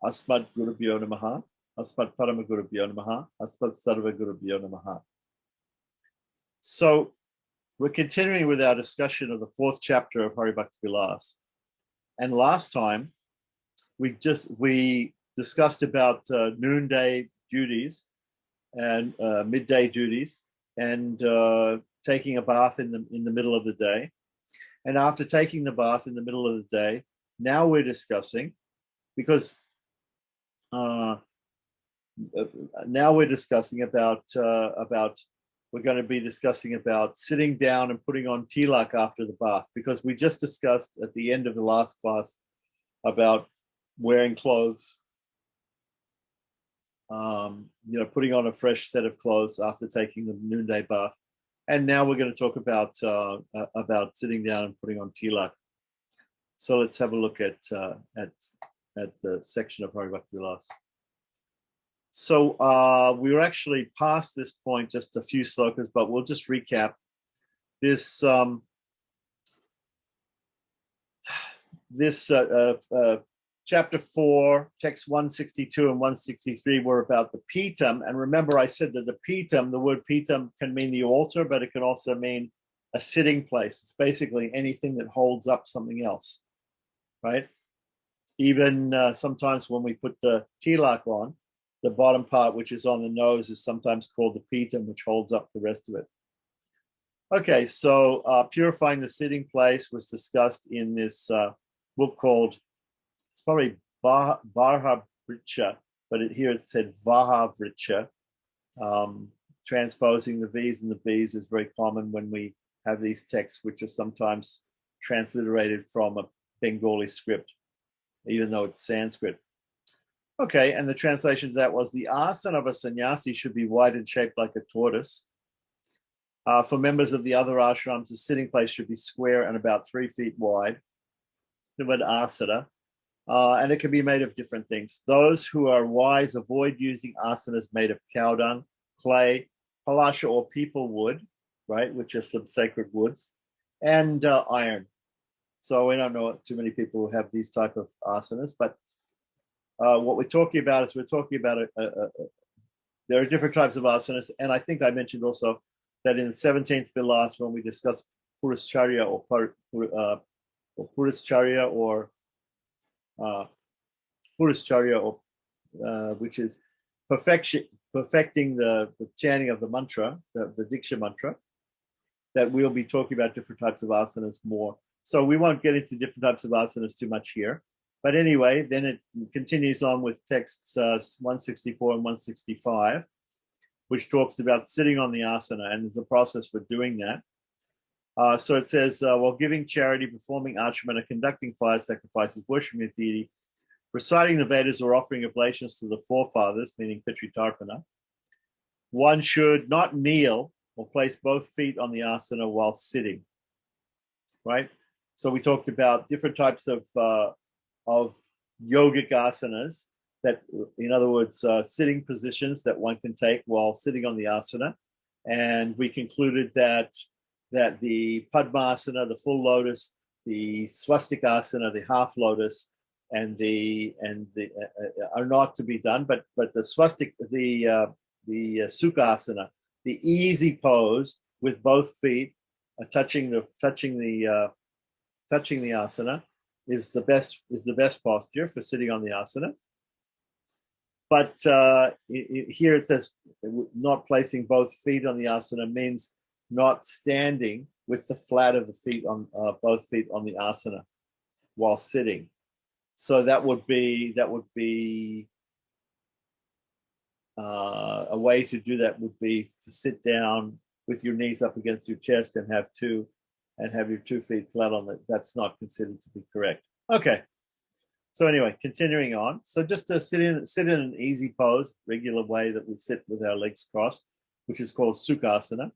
Asmat Gurubhyo Namaha, Asmat Parama Gurubhyo Namaha, Asmat Sarva Gurubhyo Namaha. So we're continuing with our discussion of the 4th chapter of Hari Bhakti Vilas. And last time we discussed about noonday duties and midday duties and taking a bath in the middle of the day. And after taking the bath in the middle of the day, now we're discussing, because now we're discussing about we're going to be discussing about sitting down and putting on tilak after the bath, because we just discussed at the end of the last class about wearing clothes, putting on a fresh set of clothes after taking the noonday bath. And now we're going to talk about sitting down and putting on tilak. So let's have a look at the section of Hari Bhakti Vilas. So we were actually past this point just a few slokas, but we'll just recap. This chapter 4, text 162 and 163 were about the pitam. And remember, I said that the pitam, the word pitam can mean the altar, but it can also mean a sitting place. It's basically anything that holds up something else, right? Even sometimes when we put the tilak on, the bottom part, which is on the nose, is sometimes called the pitam, which holds up the rest of it. Okay, so Purifying the Sitting Place was discussed in this book called, it's probably Varhavricha, but here it said Vahavricha. Transposing the V's and the B's is very common when we have these texts, which are sometimes transliterated from a Bengali script, even though it's Sanskrit. Okay, and the translation to that was, the asana of a sannyasi should be wide and shaped like a tortoise. For members of the other ashrams, the sitting place should be square and about 3 feet wide. The word asana. And it can be made of different things. Those who are wise avoid using asanas made of cow dung, clay, palasha or people wood, right, which are some sacred woods, and iron. So we don't know too many people who have these type of asanas, but what we're talking about is there are different types of asanas, and I think I mentioned also that in the 17th Vilas, when we discussed Puruscharya which is perfecting the chanting of the mantra, the Diksha mantra, that we'll be talking about different types of asanas more. So we won't get into different types of asanas too much here. But anyway, then it continues on with texts 164 and 165, which talks about sitting on the asana, and there's a process for doing that. So it says, while giving charity, performing achmana, conducting fire sacrifices, worshiping the deity, reciting the Vedas, or offering oblations to the forefathers, meaning Pitritarpana, one should not kneel or place both feet on the asana while sitting, right? So we talked about different types of yogic asanas, that, in other words, sitting positions that one can take while sitting on the asana. And we concluded that the Padmasana, the full lotus, the swastikasana, the half lotus, and the are not to be done, but the Sukasana, the easy pose with both feet touching the asana, is the best posture for sitting on the asana. But here it says not placing both feet on the asana means not standing with the flat of the feet on both feet on the asana while sitting. So that would be a way to do that would be to sit down with your knees up against your chest and have your 2 feet flat on it. That's not considered to be correct. Okay. So anyway, continuing on. So just to sit in an easy pose, regular way that we sit with our legs crossed, which is called Sukasana,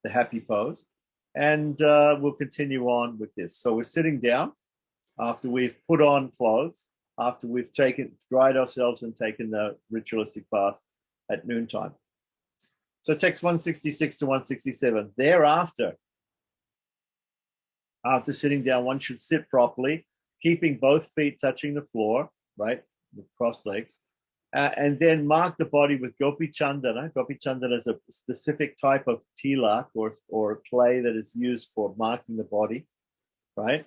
the happy pose. And we'll continue on with this. So we're sitting down after we've put on clothes, after we've dried ourselves and taken the ritualistic bath at noontime. So text 166 to 167. Thereafter, after sitting down, one should sit properly, keeping both feet touching the floor, right? with crossed legs. And then mark the body with gopi chandana. Gopi chandana is a specific type of tilak or clay that is used for marking the body, right?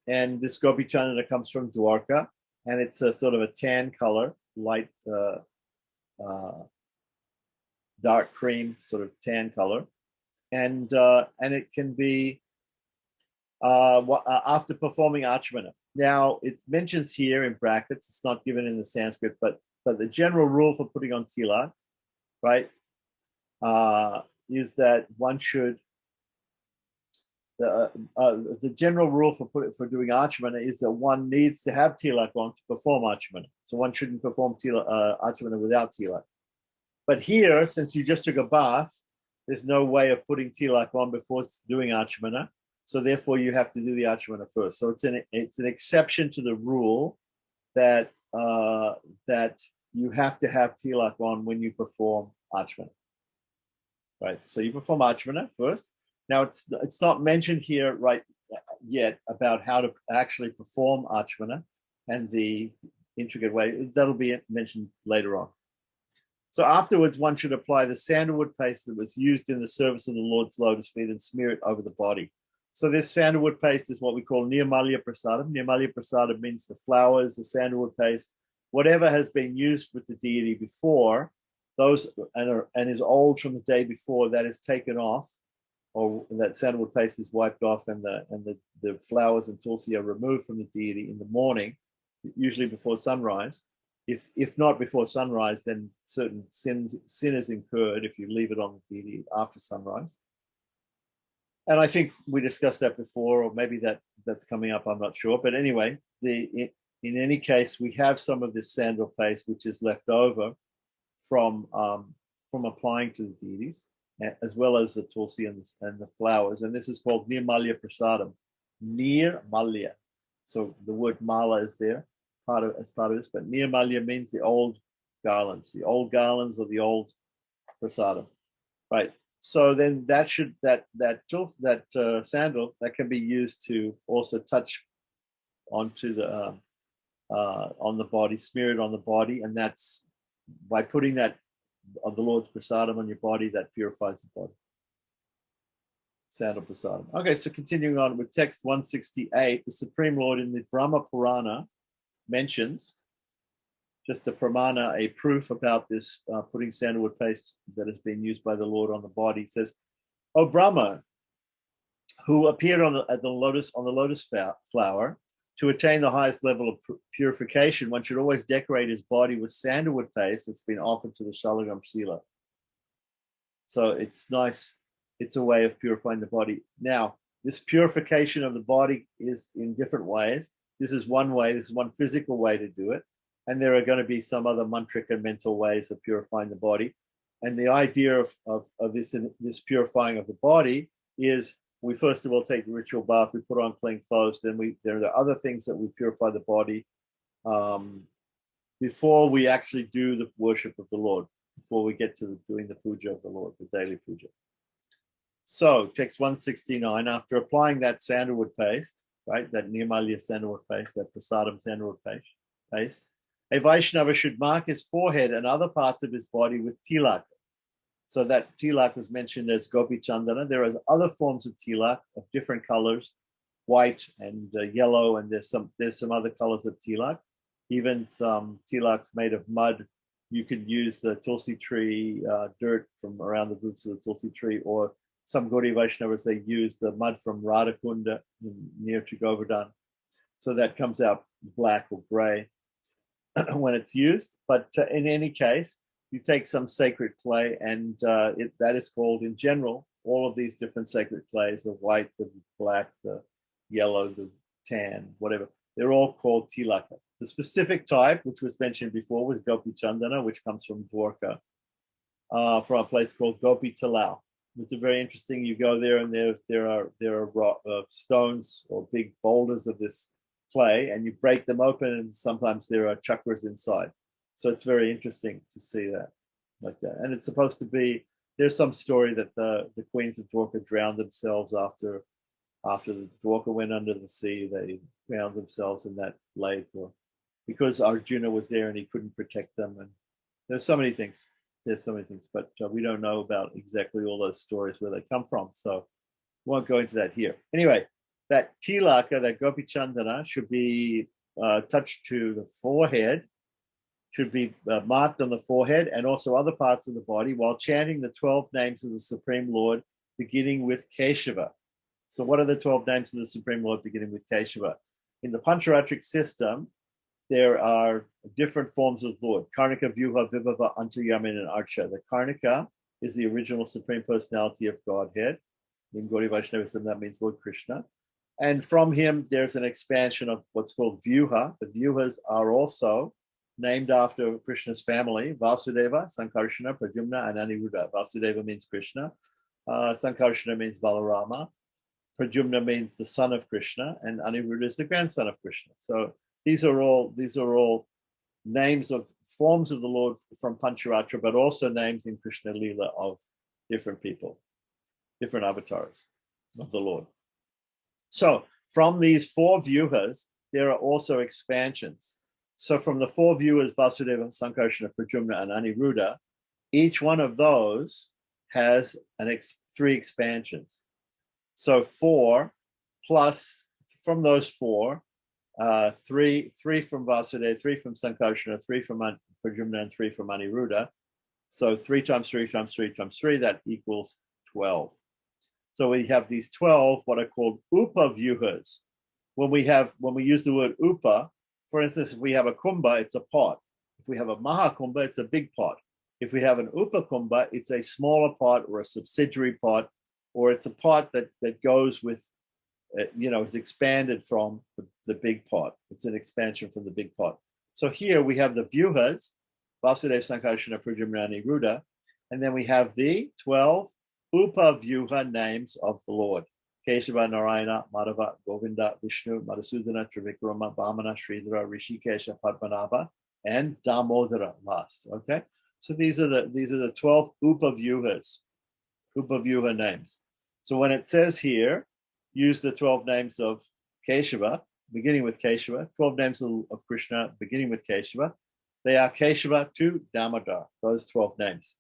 And this gopi chandana comes from Dwarka, and it's a sort of a tan color, light, dark cream, sort of tan color, and it can be after performing achmana. Now it mentions here in brackets, it's not given in the Sanskrit, but the general rule for putting on tilak, right, is that one should. The general rule for doing achmana is that one needs to have tilak on to perform achmana. So one shouldn't perform achmana without tilak. But here, since you just took a bath, there's no way of putting tilak on before doing achmana. So therefore, you have to do the achmana first. So it's an exception to the rule that that you have to have tilak on when you perform achmana. Right. So you perform achmana first. Now it's not mentioned here right yet about how to actually perform achmana and the intricate way. That'll be mentioned later on. So afterwards, one should apply the sandalwood paste that was used in the service of the Lord's lotus feet and smear it over the body. So this sandalwood paste is what we call nirmalya prasadam. Nirmalya prasadam means the flowers, the sandalwood paste, whatever has been used with the deity before, those and is old from the day before, that is taken off, or that sandalwood paste is wiped off, and the flowers and tulsi are removed from the deity in the morning, usually before sunrise. If not before sunrise, then certain sin is incurred if you leave it on the deity after sunrise. And I think we discussed that before, or maybe that's coming up, I'm not sure. But anyway, in any case, we have some of this sandal paste which is left over from applying to the deities, as well as the tulsi and the flowers. And this is called nirmalya prasadam. Nirmalya. So the word mala is there as part of this, but nirmalya means the old garlands or the old prasadam, right? So then that sandal that can be used to also touch onto the on the body, smear it on the body, and that's by putting that of the Lord's prasadam on your body, that purifies the body. Sandal prasadam. Okay, so continuing on with text 168, the Supreme Lord in the Brahma Purana mentions just a pramana, a proof about this putting sandalwood paste that has been used by the Lord on the body. It says, "O Brahma, who appeared on the lotus flower, to attain the highest level of purification, one should always decorate his body with sandalwood paste that's been offered to the Shalagam Shila." So it's nice. It's a way of purifying the body. Now, this purification of the body is in different ways. This is one way. This is one physical way to do it. And there are going to be some other mantric and mental ways of purifying the body. And the idea of this purifying of the body is, we first of all take the ritual bath, we put on clean clothes, then there are other things that we purify the body before we actually do the worship of the Lord, before we get to doing the puja of the Lord, the daily puja. So text 169, after applying that sandalwood paste, right, that nirmalya sandalwood paste, that prasadam sandalwood paste, a Vaishnava should mark his forehead and other parts of his body with tilak. So that tilak was mentioned as gopi chandana. There are other forms of tilak of different colors, white and yellow, and there's some other colors of tilak. Even some tilaks made of mud. You could use the tulsi tree dirt from around the roots of the tulsi tree, or some Gaudiya Vaishnavas, they use the mud from Radhakunda near to Govardhan. So that comes out black or gray when it's used. But in any case, you take some sacred clay, and that is called, in general, all of these different sacred clays, the white, the black, the yellow, the tan, whatever, they're all called tilaka. The specific type, which was mentioned before, was Gopi Chandana, which comes from Dwarka, from a place called Gopi Talau. It's very interesting. You go there, and there are stones or big boulders of this clay, and you break them open, and sometimes there are chakras inside. So it's very interesting to see that like that. And it's supposed to be, there's some story that the queens of Dwarka drowned themselves after the Dwarka went under the sea. They drowned themselves in that lake, or because Arjuna was there and he couldn't protect them. And there's so many things. But we don't know about exactly all those stories where they come from. So won't go into that here. Anyway, that tilaka, that gopi chandana, should be touched to the forehead, should be marked on the forehead and also other parts of the body while chanting the 12 names of the Supreme Lord, beginning with Keshava. So what are the 12 names of the Supreme Lord beginning with Keshava? In the Pancharatric system, there are different forms of Lord: Karnika, Vyuha, Vibhava, Antaryamin, and Archa. The Karnika is the original Supreme Personality of Godhead. In Gaudiya Vaishnavism, that means Lord Krishna. And from him, there's an expansion of what's called Vyuha. The Vyuhas are also named after Krishna's family: Vasudeva, Sankarshana, Pradyumna, and Aniruddha. Vasudeva means Krishna. Sankarshana means Balarama. Pradyumna means the son of Krishna, and Aniruddha is the grandson of Krishna. So these are all names of forms of the Lord from Pancharatra, but also names in Krishna Lila of different people, different avatars of the Lord. So from these 4 vyuhas, there are also expansions. So from the 4 vyuhas, Vasudeva, Sankarshana, Pradyumna, and Aniruddha, each one of those has 3 expansions. So 4 plus, from those 4, 3 from Vasudeva, 3 from Sankarshana, 3 from Pradyumna, and 3 from Aniruddha. So 3 times 3 times 3 times 3, that equals 12. So we have these 12, what are called upa vyuhas. When we use the word upa, for instance, if we have a kumbha, it's a pot. If we have a mahakumbha, it's a big pot. If we have an upa kumbha, it's a smaller pot or a subsidiary pot, or it's a pot that goes with, is expanded from the big pot. It's an expansion from the big pot. So here we have the vyuhas, Vasudeva, Sankarshana, Pradyumna, and Aniruddha, and then we have the 12 upa vyuha names of the Lord: Keshava, Narayana, Madhava, Govinda, Vishnu, Madhusudana, Trivikrama, Vamana, Sridhara, Rishikesha, Padmanabha, and Damodara last. Okay, so these are the 12 upa vyuha names. So when it says here, use the 12 names of Keshava, beginning with Keshava, 12 names of Krishna, beginning with Keshava, they are Keshava to Damodar, those 12 names.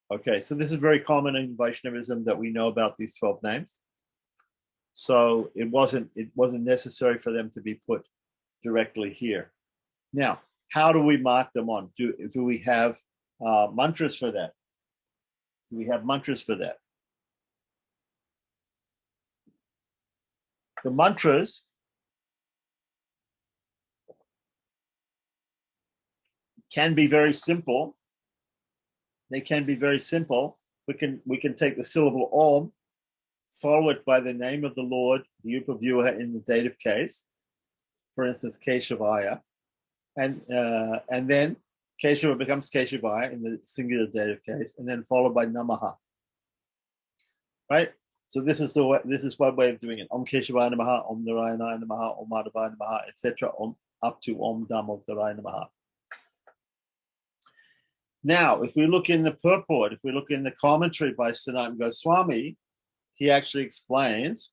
Okay, so this is very common in Vaishnavism that we know about these 12 names. So it wasn't necessary for them to be put directly here. Now, how do we mark them on? Do we have mantras for that? Do we have mantras for that? The mantras can be very simple. They can be very simple. We can take the syllable Om, follow it by the name of the Lord, the Upavyuha in the dative case, for instance, Keshavaya, and then Keshava becomes Keshavaya in the singular dative case, and then followed by Namaha. Right? So this is one way of doing it. Om Keshavaya Namaha, Om Narayana Namaha, Om Madhavaya Namaha, etc. Up to Om Damodara Namaha. Now, if we look in the purport, if we look in the commentary by Sanatana Goswami, he actually explains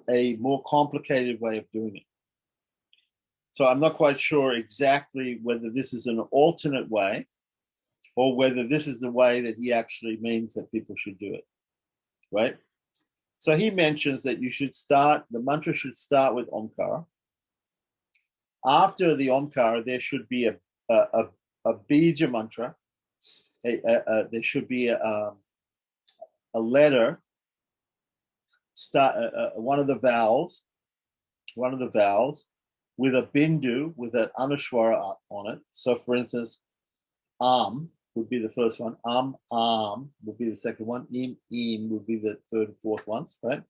a more complicated way of doing it. So I'm not quite sure exactly whether this is an alternate way or whether this is the way that he actually means that people should do it, right? So he mentions that the mantra should start with Omkara. After the Omkara, there should be a bija mantra. There should be a letter, one of the vowels with a bindu, with an anushwara on it. So for instance, would be the first one, would be the second one, im would be the third and fourth ones, right?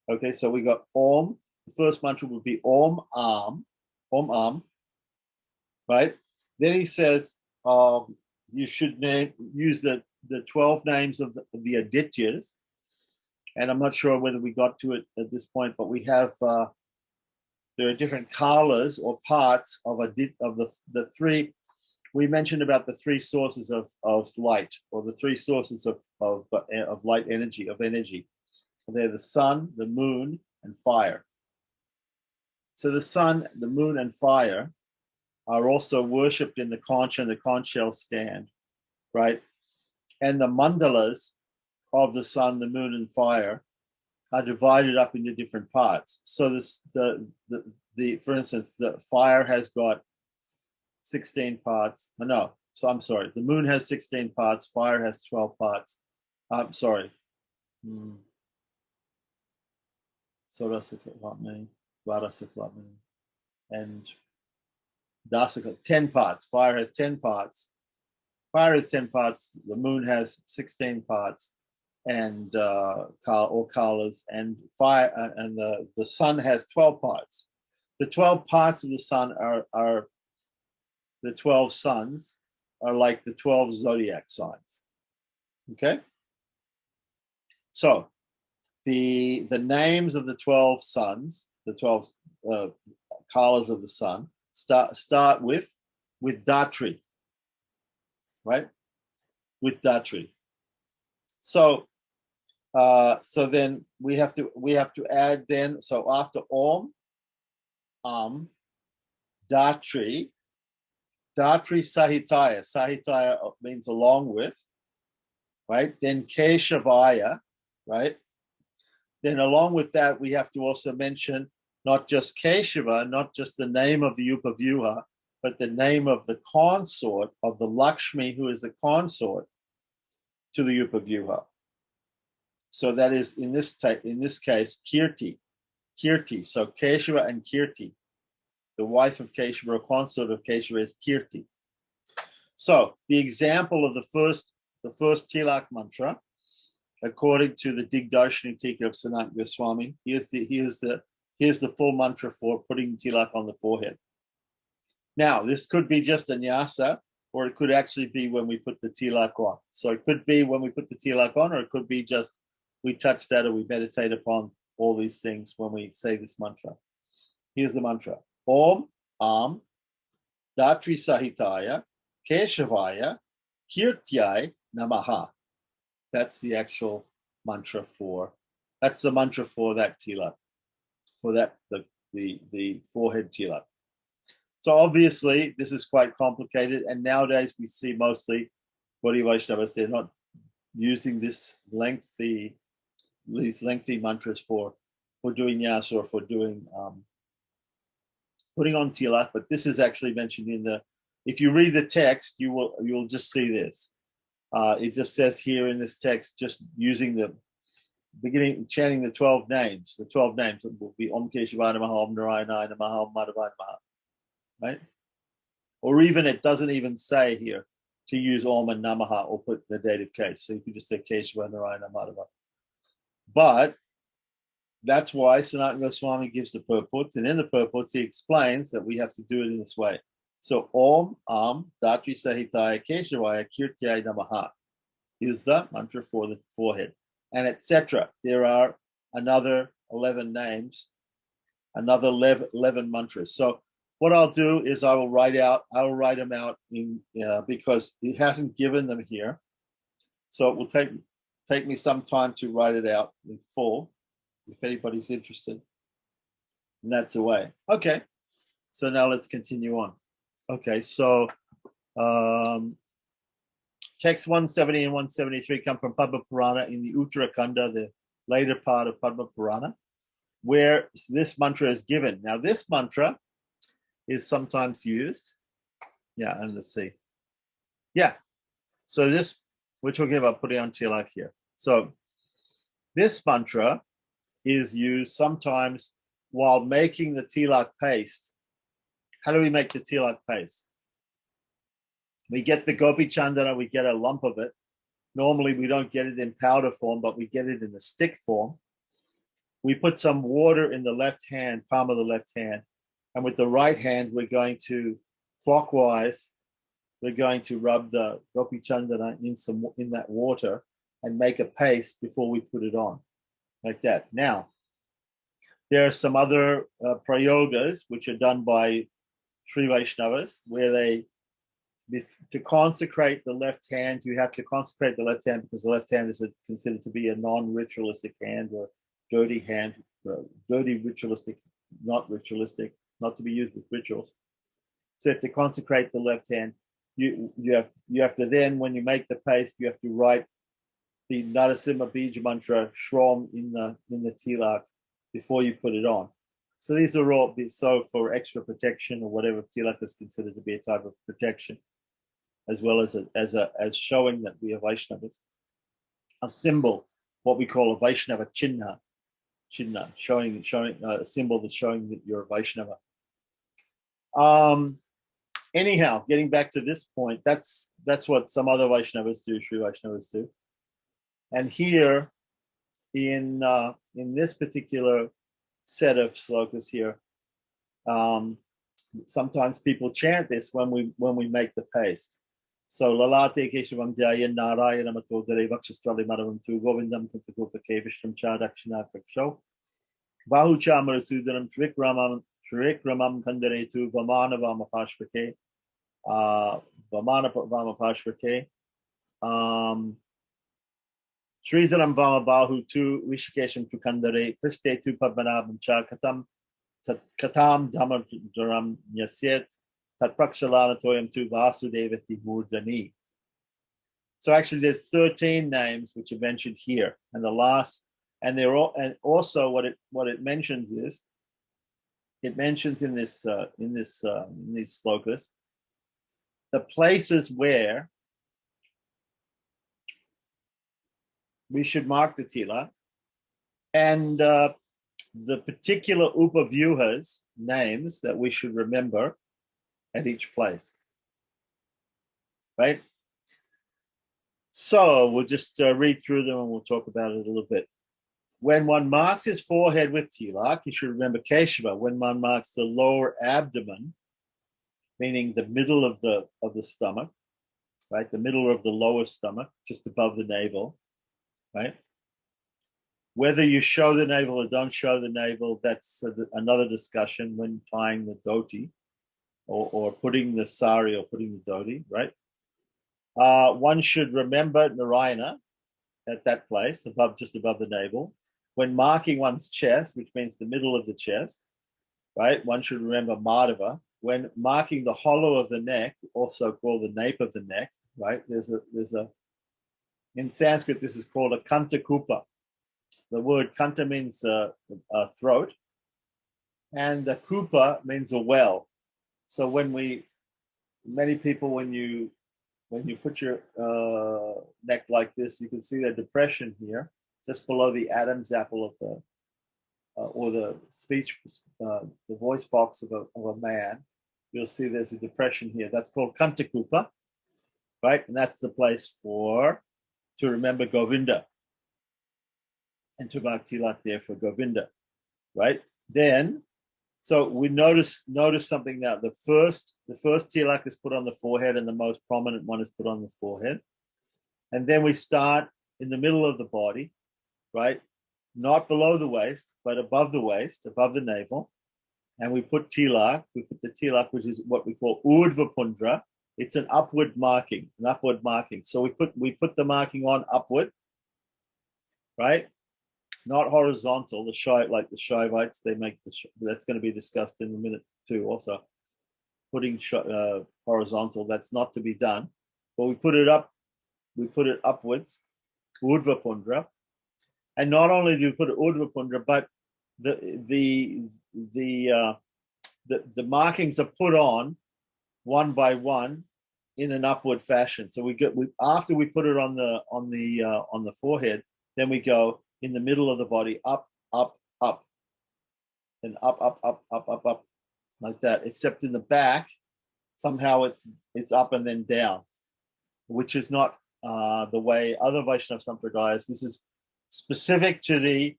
Okay, so we got Om. The first mantra would be Om Am, right? Then he says you should use the 12 names of the Adityas, and I'm not sure whether we got to it at this point, but we have there are different kalas or parts of the three. We mentioned about the 3 sources of light, or the 3 sources of light energy, of energy. They're the sun, the moon, and fire. So the sun, the moon, and fire are also worshipped in the conch and the conch shell stand, right? And the mandalas of the sun, the moon, and fire are divided up into different parts. So this, for instance, the fire has got 16 parts. No, so I'm sorry. The moon has 16 parts. Fire has 12 parts. I'm sorry. And Dasika, 10 parts. Fire has 10 parts. Fire has 10 parts. The moon has 16 parts, and or kalas, and fire, and the sun has 12 parts. The 12 parts of the sun are the 12 suns, are like the 12 zodiac signs. Okay? So the names of the 12 suns, the 12 kalas of the sun, start with Datri, right? With Datri. So then we have to add then. So after Om, Datri Sahitaya. Sahitaya means along with, right? Then Keshavaya, right? Then along with that, we have to also mention not just Keshava, not just the name of the Upavyuha, but the name of the consort of the Lakshmi, who is the consort to the Upavyuha. So that is in this case Kirti. So Keshava and Kirti. The wife of Keshava, or consort of Keshava, is Kirti. So the example of the first Tilak mantra, according to the Digdarshini Tika of Sanat Goswami, here's the full mantra for putting Tilak on the forehead. Now, this could be just a nyasa, or it could actually be when we put the Tilak on. So it could be when we put the Tilak on, or it could be just we touch that, or we meditate upon all these things when we say this mantra. Here's the mantra. Om, Datri Sahitaya, Keshavaya, Kirtyai Namaha. That's the actual mantra that's the mantra for that Tilak, for that, the forehead Tilak. So obviously this is quite complicated, and nowadays we see mostly Bodhi Vaishnavas, they're not using these lengthy mantras for doing yas or for doing putting on Tilak, but this is actually mentioned in if you read the text, you'll just see this. It just says here in this text, just using the beginning, chanting the 12 names. The 12 names will be Om Keshavaya Namaha, Om Narayana Namaha, Om Madhavaya Namaha, right? Or even, it doesn't even say here to use Om and Namaha or put the dative case. So you can just say Keshavaya Narayana Madhava. But that's why Sanatana Goswami gives the purports, and in the purports he explains that we have to do it in this way. So Om, Datri Sahitaya, Keshavaya, Kirtyai Namaha is the mantra for the forehead, and etc. There are another 11 names, another 11 mantras. So what I'll do is I will write them out in because he hasn't given them here. So it will take me some time to write it out in full, if anybody's interested. And that's the way. Okay, so now let's continue on. Okay, so text 170 and 173 come from Padma Purana in the Uttarakanda, the later part of Padma Purana, where this mantra is given. Now, this mantra is sometimes used. Yeah, and let's see. Yeah, so we're talking about putting on tilak here. So this mantra is used sometimes while making the tilak paste. How do we make the tilak paste? We get the gopi chandana, we get a lump of it. Normally we don't get it in powder form, but we get it in a stick form. We put some water in the left hand, palm of the left hand, and with the right hand we're going to clockwise, we're going to rub the gopi chandana in that water and make a paste before we put it on, like that. Now, there are some other prayogas which are done by Sri Vaishnavas, where to consecrate the left hand, you have to consecrate the left hand because the left hand is considered to be a non-ritualistic hand, or dirty hand, dirty ritualistic, not ritualistic, not to be used with rituals. So you have to consecrate the left hand. You have to then, when you make the paste, you have to write the Narasimha Bija Mantra Shrom in the Tilak before you put it on. So these are all for extra protection or whatever. Tilak is considered to be a type of protection, as well as showing that we are Vaishnavas. A symbol, what we call a Vaishnava Chinna, showing a symbol that's showing that you're a Vaishnava. Anyhow, getting back to this point, that's what some other Vaishnavas do, Sri Vaishnavas do. And here, in this particular set of slokas here, sometimes people chant this when we make the paste. So lalate keshavam dhyayan narayana matodare vakshastrali madavam tu govindam kuntakopa kevishram cha dakshina kaksho bahu cha marasudanam trikramam kandare tu vamana vamapashvake Sridharam Vama Bahu tu Rishikesham tu Kandare Priste tu Padmanabham cha Katam Dhamadaram Yasyet Tat Prakshalanatoyam tu Vasudevati Murdani. So actually there's 13 names which are mentioned here, and the last, and they're all, and also what it mentions is, it mentions in these slokas the places where we should mark the tila, and the particular upavyuhas, names that we should remember at each place. Right? So we'll just read through them and we'll talk about it a little bit. When one marks his forehead with tilak, you should remember Kesava. When one marks the lower abdomen, meaning the middle of the stomach, right? The middle of the lower stomach, just above the navel, right? Whether you show the navel or don't show the navel, that's another discussion when tying the dhoti or putting the sari or putting the dhoti, right? One should remember Narayana at that place, just above the navel. When marking one's chest, which means the middle of the chest, right? One should remember Madhava. When marking the hollow of the neck, also called the nape of the neck, right? There's a in Sanskrit, this is called a kanta kupa. The word kanta means a throat, and the kupa means a well. So many people, when you put your neck like this, you can see the depression here, just below the Adam's apple of the or the speech, the voice box of a man. You'll see there's a depression here. That's called Kantakupa, right? And that's the place to remember Govinda and to mark tilak there for Govinda, right? Then, so we notice something now. The first tilak is put on the forehead, and the most prominent one is put on the forehead. And then we start in the middle of the body, right? Not below the waist, but above the waist, above the navel. And we put tilak. We put the tilak, which is what we call urdhva pundra. It's an upward marking. So we put the marking on upward, right? Not horizontal. The Shaivites, they make that's going to be discussed in a minute too. Also, putting horizontal, that's not to be done. But we put it up. We put it upwards, urdhva pundra. And not only do we put urdhva pundra, but the markings are put on one by one in an upward fashion. So after we put it on the forehead, then we go in the middle of the body, up, up, up, and up, like that. Except in the back, somehow it's up and then down, which is not the way other Vaishnava Sampradayas. This is specific to the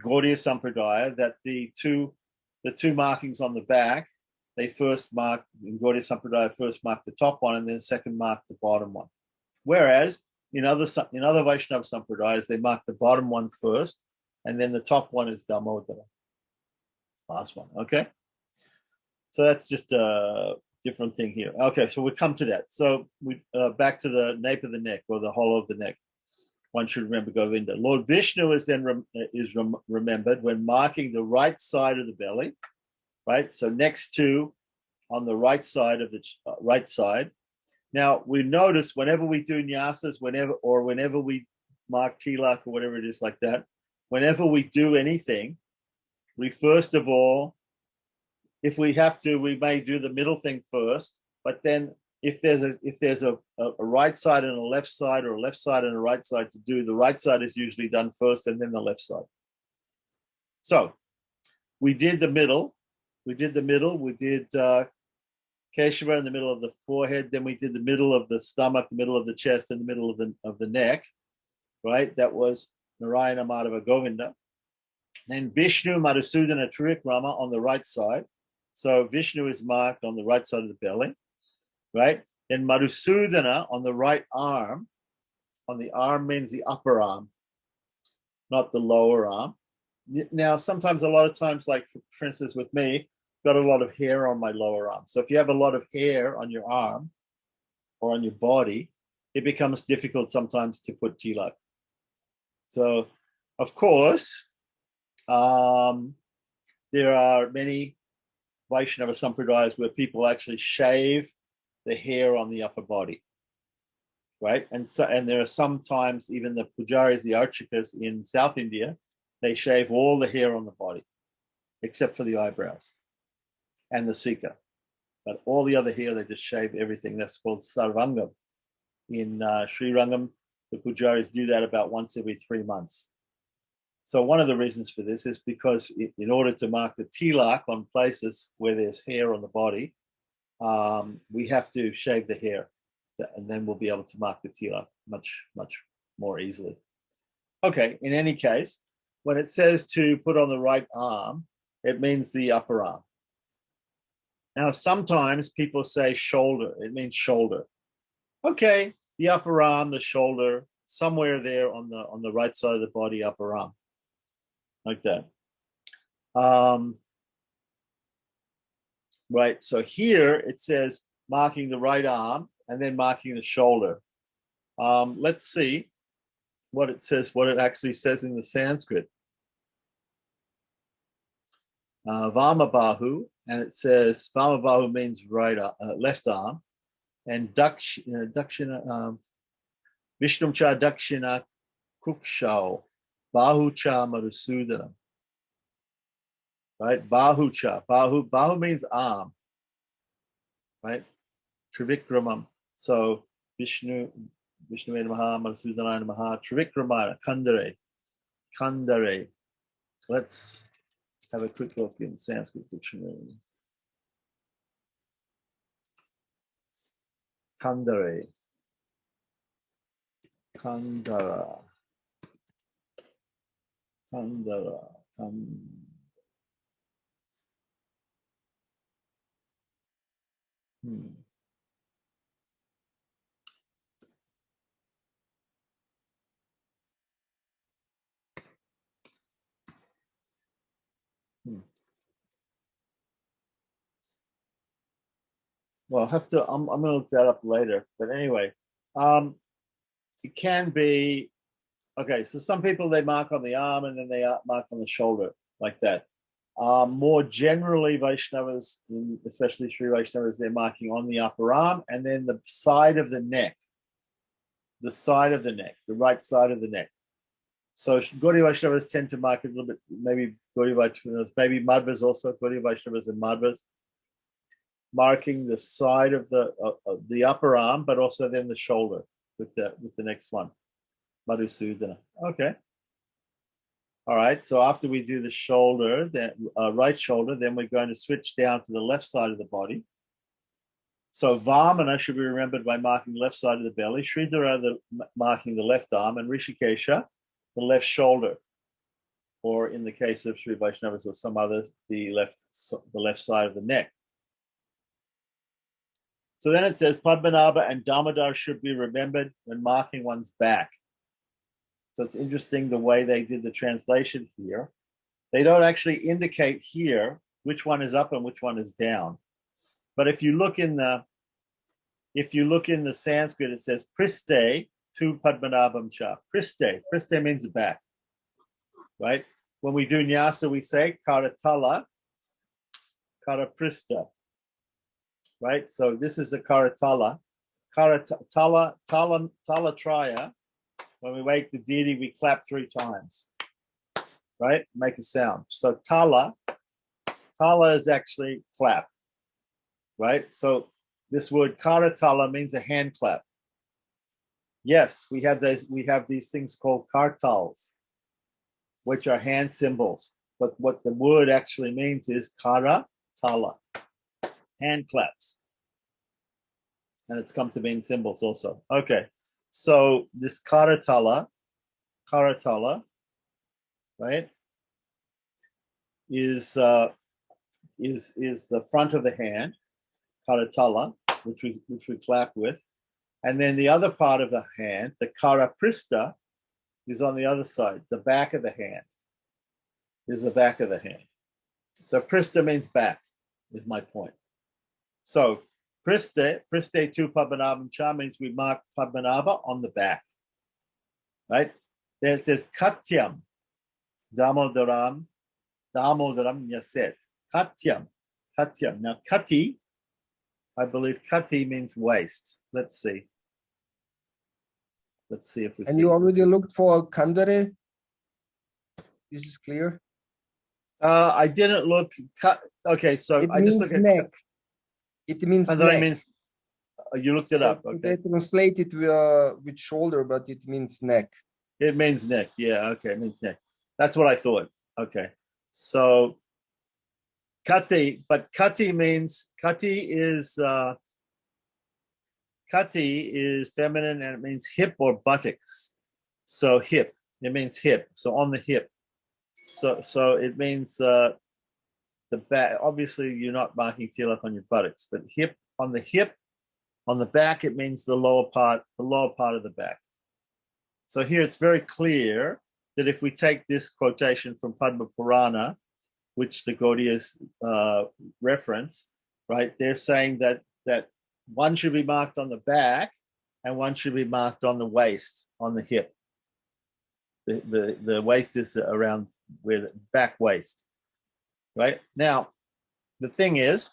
Gaudiya Sampradaya, that the two markings on the back, they first mark, in Gaudiya Sampradaya, first mark the top one and then second mark the bottom one. Whereas in other Vaishnava Sampradayas, they mark the bottom one first and then the top one is Damodara. Last one, okay? So that's just a different thing here. Okay, so we come to that. So we back to the nape of the neck, or the hollow of the neck. One should remember Govinda. Lord Vishnu is then remembered when marking the right side of the belly, right? So next to on the right side of the right side. Now we notice whenever we do nyasas, whenever we mark tilak or whatever it is like that, whenever we do anything, we first of all, if we have to, we may do the middle thing first, but then if there's a right side and a left side, or a left side and a right side to do, the right side is usually done first and then the left side. So we did the middle. We did Teshawa in the middle of the forehead. Then we did the middle of the stomach, the middle of the chest, and the middle of the neck. Right? That was Narayana Madhava Govinda. Then Vishnu Madhusudana Trivikrama on the right side. So Vishnu is marked on the right side of the belly. Right? Then Madhusudana on the right arm. On the arm means the upper arm, not the lower arm. Now, sometimes, a lot of times, like for instance with me, got a lot of hair on my lower arm. So if you have a lot of hair on your arm or on your body, it becomes difficult sometimes to put tilak. So, of course, there are many Vaishnava sampradayas where people actually shave the hair on the upper body, right? And there are sometimes even the pujaris, the archakas in South India, they shave all the hair on the body, except for the eyebrows and the sika. But all the other hair, they just shave everything. That's called sarvangam. In Sri Rangam, the pujaris do that about once every 3 months. So one of the reasons for this is because in order to mark the tilak on places where there's hair on the body, we have to shave the hair, and then we'll be able to mark the tilak much, much more easily. Okay, in any case, when it says to put on the right arm, it means the upper arm. Now, sometimes people say shoulder. It means shoulder. Okay, the upper arm, the shoulder, somewhere there on the right side of the body, upper arm, like that. Right, so here it says marking the right arm and then marking the shoulder. Let's see what it actually says in the Sanskrit. Vamabahu, and it says Vamabahu means left arm, and Dakshina Vishnu cha Dakshina Kukshao Bahu cha Madhusudana. Right, Bahu cha. Bahu means arm. Right, Trivikramam. So Vishnu Namaha, Madhusudana Namaha, Trivikramana, Kandare. Let's have a quick look in Sanskrit dictionary. Kandare. Kandara. Well, I'm going to look that up later. But anyway, it can be, okay, so some people, they mark on the arm and then they mark on the shoulder like that. More generally, Vaishnavas, especially Sri Vaishnavas, they're marking on the upper arm and then the side of the neck. The side of the neck, the right side of the neck. So Gaudiya Vaishnavas tend to mark it a little bit, maybe Gaudiya Vaishnavas, maybe Madhvas also, Gaudiya Vaishnavas and Madhvas, marking the side of the upper arm, but also then the shoulder with the next one, Madhusudana. Okay. All right. So after we do the shoulder, then right shoulder, then we're going to switch down to the left side of the body. So Vamana should be remembered by marking the left side of the belly, Sridhara marking the left arm, and Rishikesha the left shoulder, or in the case of Sri Vaishnavas or some others, the left side of the neck. So then it says Padmanabha and Damodar should be remembered when marking one's back. So it's interesting the way they did the translation here. They don't actually indicate here which one is up and which one is down. But if you look in the Sanskrit, it says Priste tu Padmanabham cha. Priste means back, right? When we do nyasa, we say Karatala, Karaprista. right? So this is the Karatala. Talatraya. When we wake the deity, we clap 3 times, right? Make a sound. So Tala is actually clap, right? So this word Karatala means a hand clap. Yes, we have these things called kartals, which are hand symbols. But what the word actually means is Karatala, hand claps. And it's come to mean symbols also. Okay, so this Karatala, right, is the front of the hand, Karatala, which we clap with, and then the other part of the hand, the Karaprista, is on the other side. The back of the hand is the back of the hand. So Prista means back, is my point. So Priste tu Padmanabham cha means we mark Padmanabha on the back, right? Then it says Katyam Damodaram Yaset. Katyam. Now Kati, I believe Kati means waist. Let's see if we see. And you already looked for Kandare? This is clear? I didn't look. Okay, so It I just means look at neck. It means Kandare neck. means you looked it up. So Okay. they translate it with shoulder, but it means neck. It means neck. Yeah, okay, it means neck. That's what I thought. Okay. So Kati, but Kati is feminine and it means hip or buttocks. So hip, it means hip. So on the hip. So it means the back. Obviously, you're not marking tilak on your buttocks, but hip, on the back, it means the lower part of the back. So here it's very clear that if we take this quotation from Padma Purana, which the Gaudiyas reference, right, they're saying that one should be marked on the back and one should be marked on the waist, on the hip. The waist is around where the back waist, right? Now, the thing is,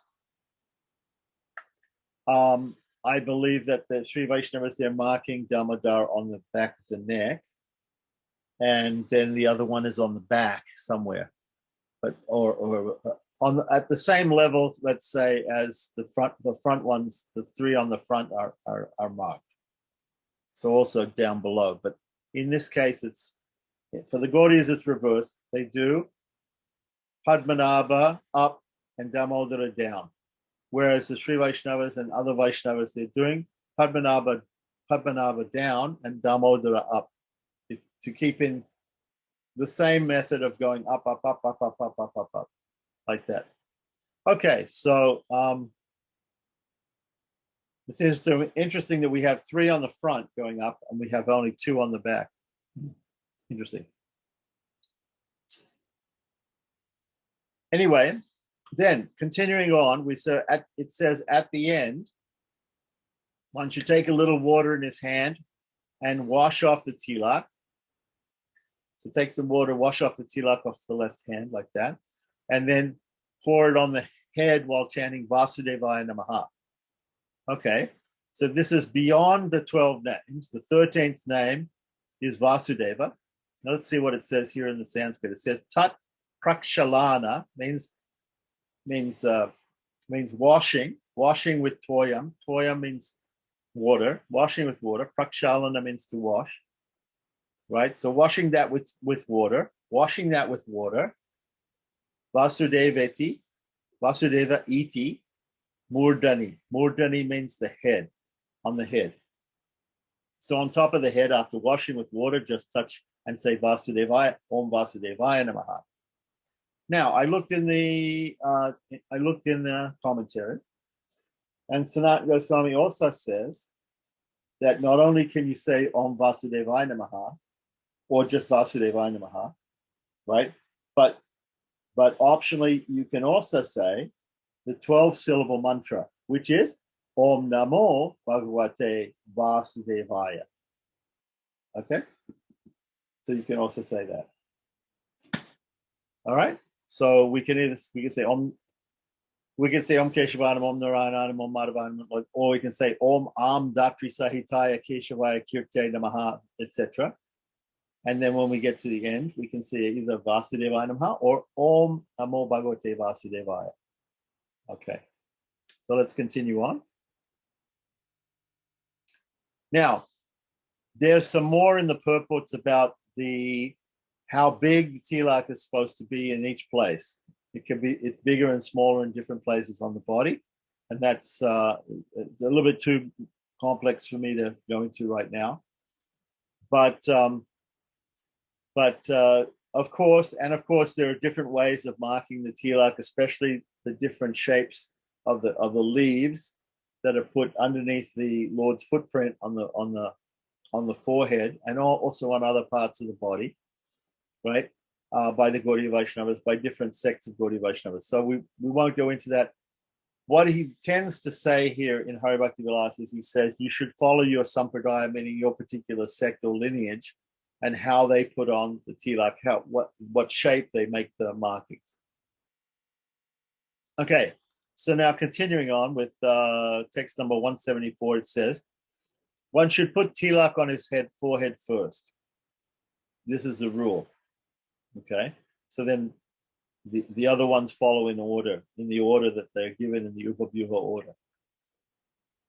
I believe that the Sri Vaishnavas, they're marking Damodar on the back of the neck, and then the other one is on the back somewhere, but or on at the same level, let's say, as the front ones, the 3 on the front are marked. So also down below, but in this case, it's for the Gaudiyas, it's reversed. They do Padmanabha up and Damodara down. Whereas the Sri Vaishnavas and other Vaishnavas, they're doing Padmanabha down and Damodara up to keep in the same method of going up, like that. Okay, so it's interesting that we have 3 on the front going up and we have only 2 on the back. Interesting. Anyway, then continuing on, it says at the end, one should take a little water in his hand and wash off the tilak. So take some water, wash off the tilak off the left hand like that, and then pour it on the head while chanting Vasudevaya Namaha. Okay, so this is beyond the 12 names. The 13th name is Vasudeva. Now let's see what it says here in the Sanskrit. It says Tat Prakshalana means washing with toyam. Toyam means water. Washing with water. Prakshalana means to wash. Right? So washing that with water. Washing that with water. Vasudeveti. Vasudeva iti. Murdani. Murdani means the head. On the head. So on top of the head, after washing with water, just touch and say Vasudevaya, Om Vasudevaya Namaha. Now, I looked in the commentary, and Sanat Goswami also says that not only can you say Om Vasudevaya Namaha, or just Vasudevaya Namaha, right? But optionally, you can also say the 12-syllable mantra, which is Om Namo Bhagavate Vasudevaya. Okay? So you can also say that. All right? So we can say Om We can say Om Keshavanam, Om Narayananam, Om Madhavanam, or we can say Om Am Datri Sahitaya Keshavaya Kirte Namaha, etc. And then when we get to the end, we can say either Vasudevaya Namaha or Om Namo Bhagavate Vasudevaya. Okay, so let's continue on. Now, there's some more in the purports about how big the tilak is supposed to be in each place. It's bigger and smaller in different places on the body, and that's a little bit too complex for me to go into right now. But of course, there are different ways of marking the tilak, especially the different shapes of the leaves that are put underneath the Lord's footprint on the forehead, and also on other parts of the body, right? By the Gaudiya Vaishnavas, by different sects of Gaudiya Vaishnavas. So we won't go into that. What he tends to say here in Hari Bhakti Vilasa is he says you should follow your sampradaya, meaning your particular sect or lineage, and how they put on the tilak, what shape they make the markings. Okay, so now continuing on with text number 174, it says, one should put tilak on his forehead first. This is the rule. Okay, so then the other ones follow in the order that they're given in the Upavyuha order.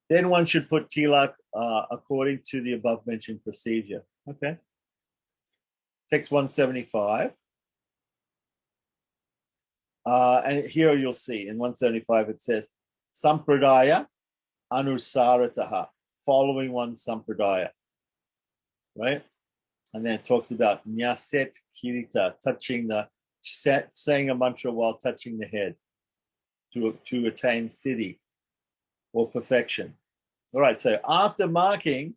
Then one should put tilak according to the above mentioned procedure. Okay. Text 175. And here you'll see in 175 it says, Sampradaya Anusarataha, following one Sampradaya. Right? And then it talks about Nyaset Kirita, saying a mantra while touching the head to attain siddhi or perfection. All right, so after marking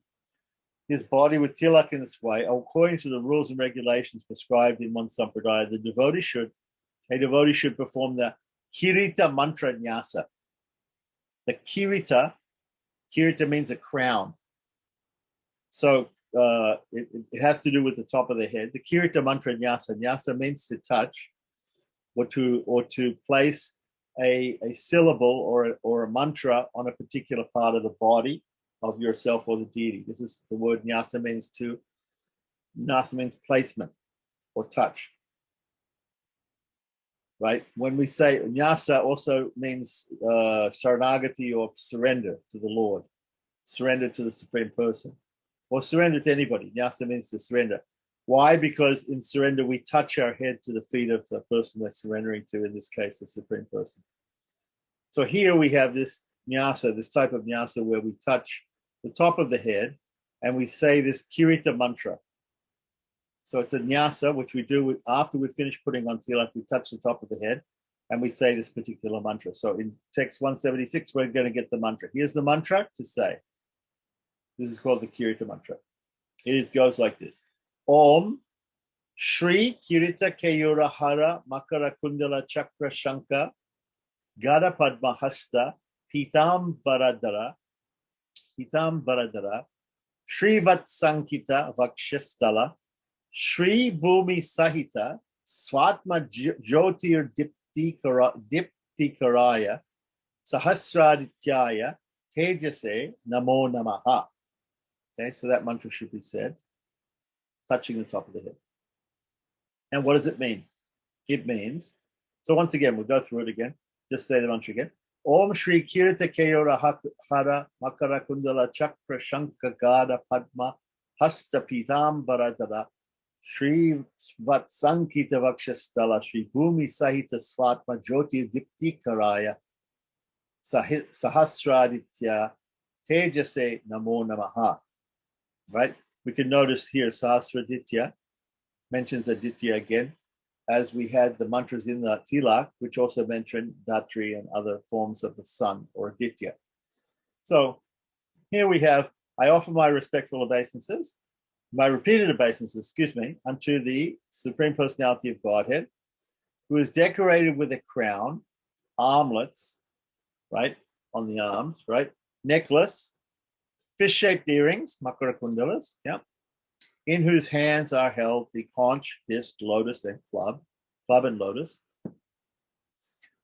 his body with tilak in this way, according to the rules and regulations prescribed in one sampradaya, a devotee should perform the Kirita Mantra Nyasa. The Kirita means a crown. So it has to do with the top of the head. The Kirita Mantra Nyasa. Nyasa means to touch or to place a syllable or a mantra on a particular part of the body of yourself or the deity. This is the word nyasa means placement or touch. Right? When we say nyasa also means saranagati or surrender to the Lord, surrender to the Supreme Person, or surrender to anybody. Nyasa means to surrender. Why? Because in surrender, we touch our head to the feet of the person we're surrendering to, in this case, the Supreme Person. So here we have this nyasa, this type of nyasa where we touch the top of the head and we say this Kirita mantra. So it's a nyasa, which we do after we finish putting on tilak, we touch the top of the head and we say this particular mantra. So in text 176, we're going to get the mantra. Here's the mantra to say. This is called the Kirita Mantra. It goes like this. Om Shri Kirita Keyura Hara Makara Kundala Chakra Shanka Gada Padma Hasta Pitam Baradara Shri Vat Sankita Vakshastala Shri Bhumi Sahita Swatma Jyotir Diptikaraya Sahasradityaya Tejase Namo Namaha. Okay, so that mantra should be said, touching the top of the head. And what does it mean? It means, so once again, we'll go through it again. Just say the mantra again. Om Shri Kirita Keyora Hara Makara Kundala Chakra Shanka Gada Padma Hasta Pitam Baradara Shri Vatsankita Vakshastala Shri Bhumi Sahita Swatma Jyoti Diptikaraya Sahasraditya Tejase Namo Namaha. Right? We can notice here Sahasraditya mentions Aditya again, as we had the mantras in the Tilak, which also mention Datri and other forms of the sun or Aditya. So here we have, I offer my respectful obeisances, my repeated obeisances, unto the Supreme Personality of Godhead, who is decorated with a crown, armlets, right, on the arms, right, necklace, fish-shaped earrings, makara kundalas, yeah, in whose hands are held the conch, disc, lotus, and club and lotus,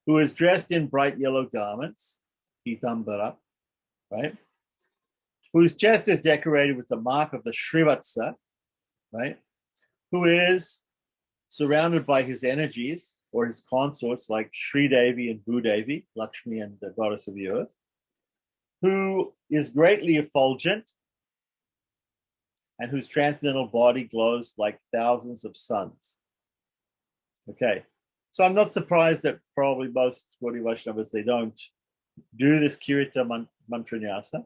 who is dressed in bright yellow garments, pitambara, right? Whose chest is decorated with the mark of the Srivatsa, right? Who is surrounded by his energies or his consorts like Sri Devi and Bhudevi, Lakshmi and the goddess of the earth, who is greatly effulgent and whose transcendental body glows like thousands of suns. Okay, so I'm not surprised that probably most Gaudiya Vaishnavas, they don't do this Kirito Mantra Nyasa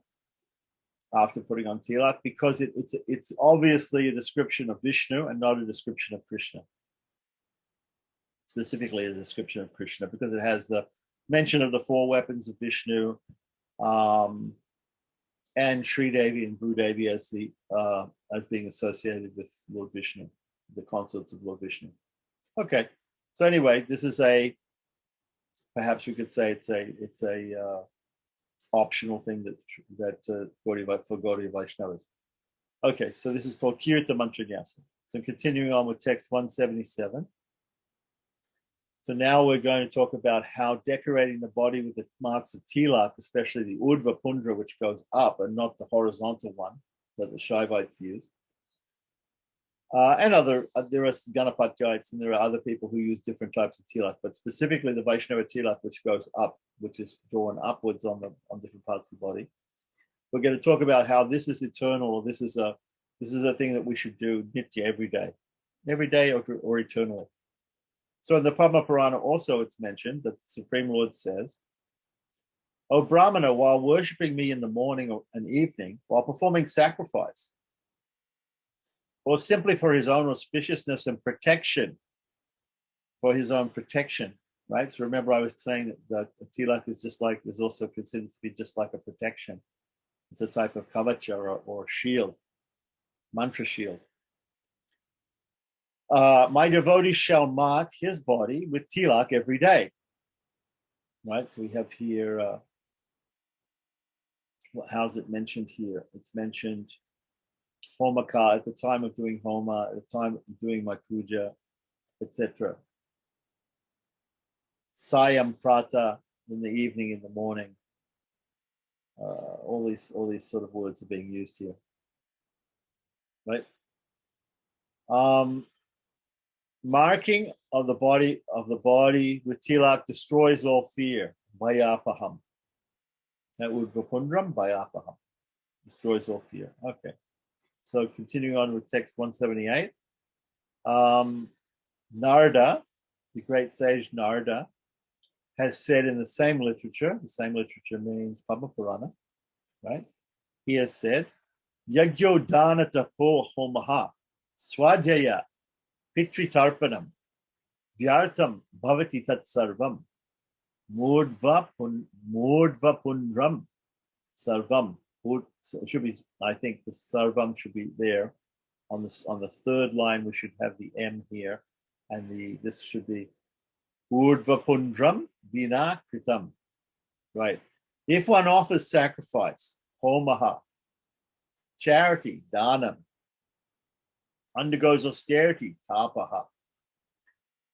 after putting on tilak, because it's obviously a description of Vishnu and not a description of Krishna. Specifically a description of Krishna, because it has the mention of the 4 weapons of Vishnu, and Sri Devi and Bhudevi as being associated with Lord Vishnu, the consorts of Lord Vishnu. Okay, so anyway, this is perhaps we could say it's a optional thing for Gaudiya Vaishnavas. Okay, so this is called Kirito Mantra Nyasa. So continuing on with text 177. So now we're going to talk about how decorating the body with the marks of tilak, especially the Urdhva Pundra, which goes up and not the horizontal one that the Shaivites use. And there are Ganapatyites and there are other people who use different types of tilak, but specifically the Vaishnava tilak, which goes up, which is drawn upwards on different parts of the body. We're going to talk about how this is eternal, or this is a thing that we should do nitya every day or eternally. So in the Padma Purana also it's mentioned that the Supreme Lord says, "O Brahmana, while worshipping me in the morning and evening, while performing sacrifice, or simply for his own auspiciousness and protection, right? So remember I was saying that tilak is also considered to be just like a protection. It's a type of kavacha or shield, mantra shield. My devotee shall mark his body with tilak every day." Right? So we have here, how's it mentioned here? It's mentioned homaka, at the time of doing homa, at the time of doing my puja, etc. Sayam prata, in the evening, in the morning. All these sort of words are being used here. Right? Marking of the body with tilak destroys all fear. Bhayapaham. That would go pundram, bhayapaham. Destroys all fear. Okay. So continuing on with text 178. Narada, the great sage Narada, has said in the same literature means Padma Purana, right? He has said, Yagyo dana tapo homaha swadhyaya pitri tarpanam vyartam bhavati tat sarvam murdva punram sarvam. So it should be, I think the sarvam should be there on the third line. We should have the M here, and this should be urdhva pundram vina kritam. Right. If one offers sacrifice, homaha, charity, danam, undergoes austerity, tapaha,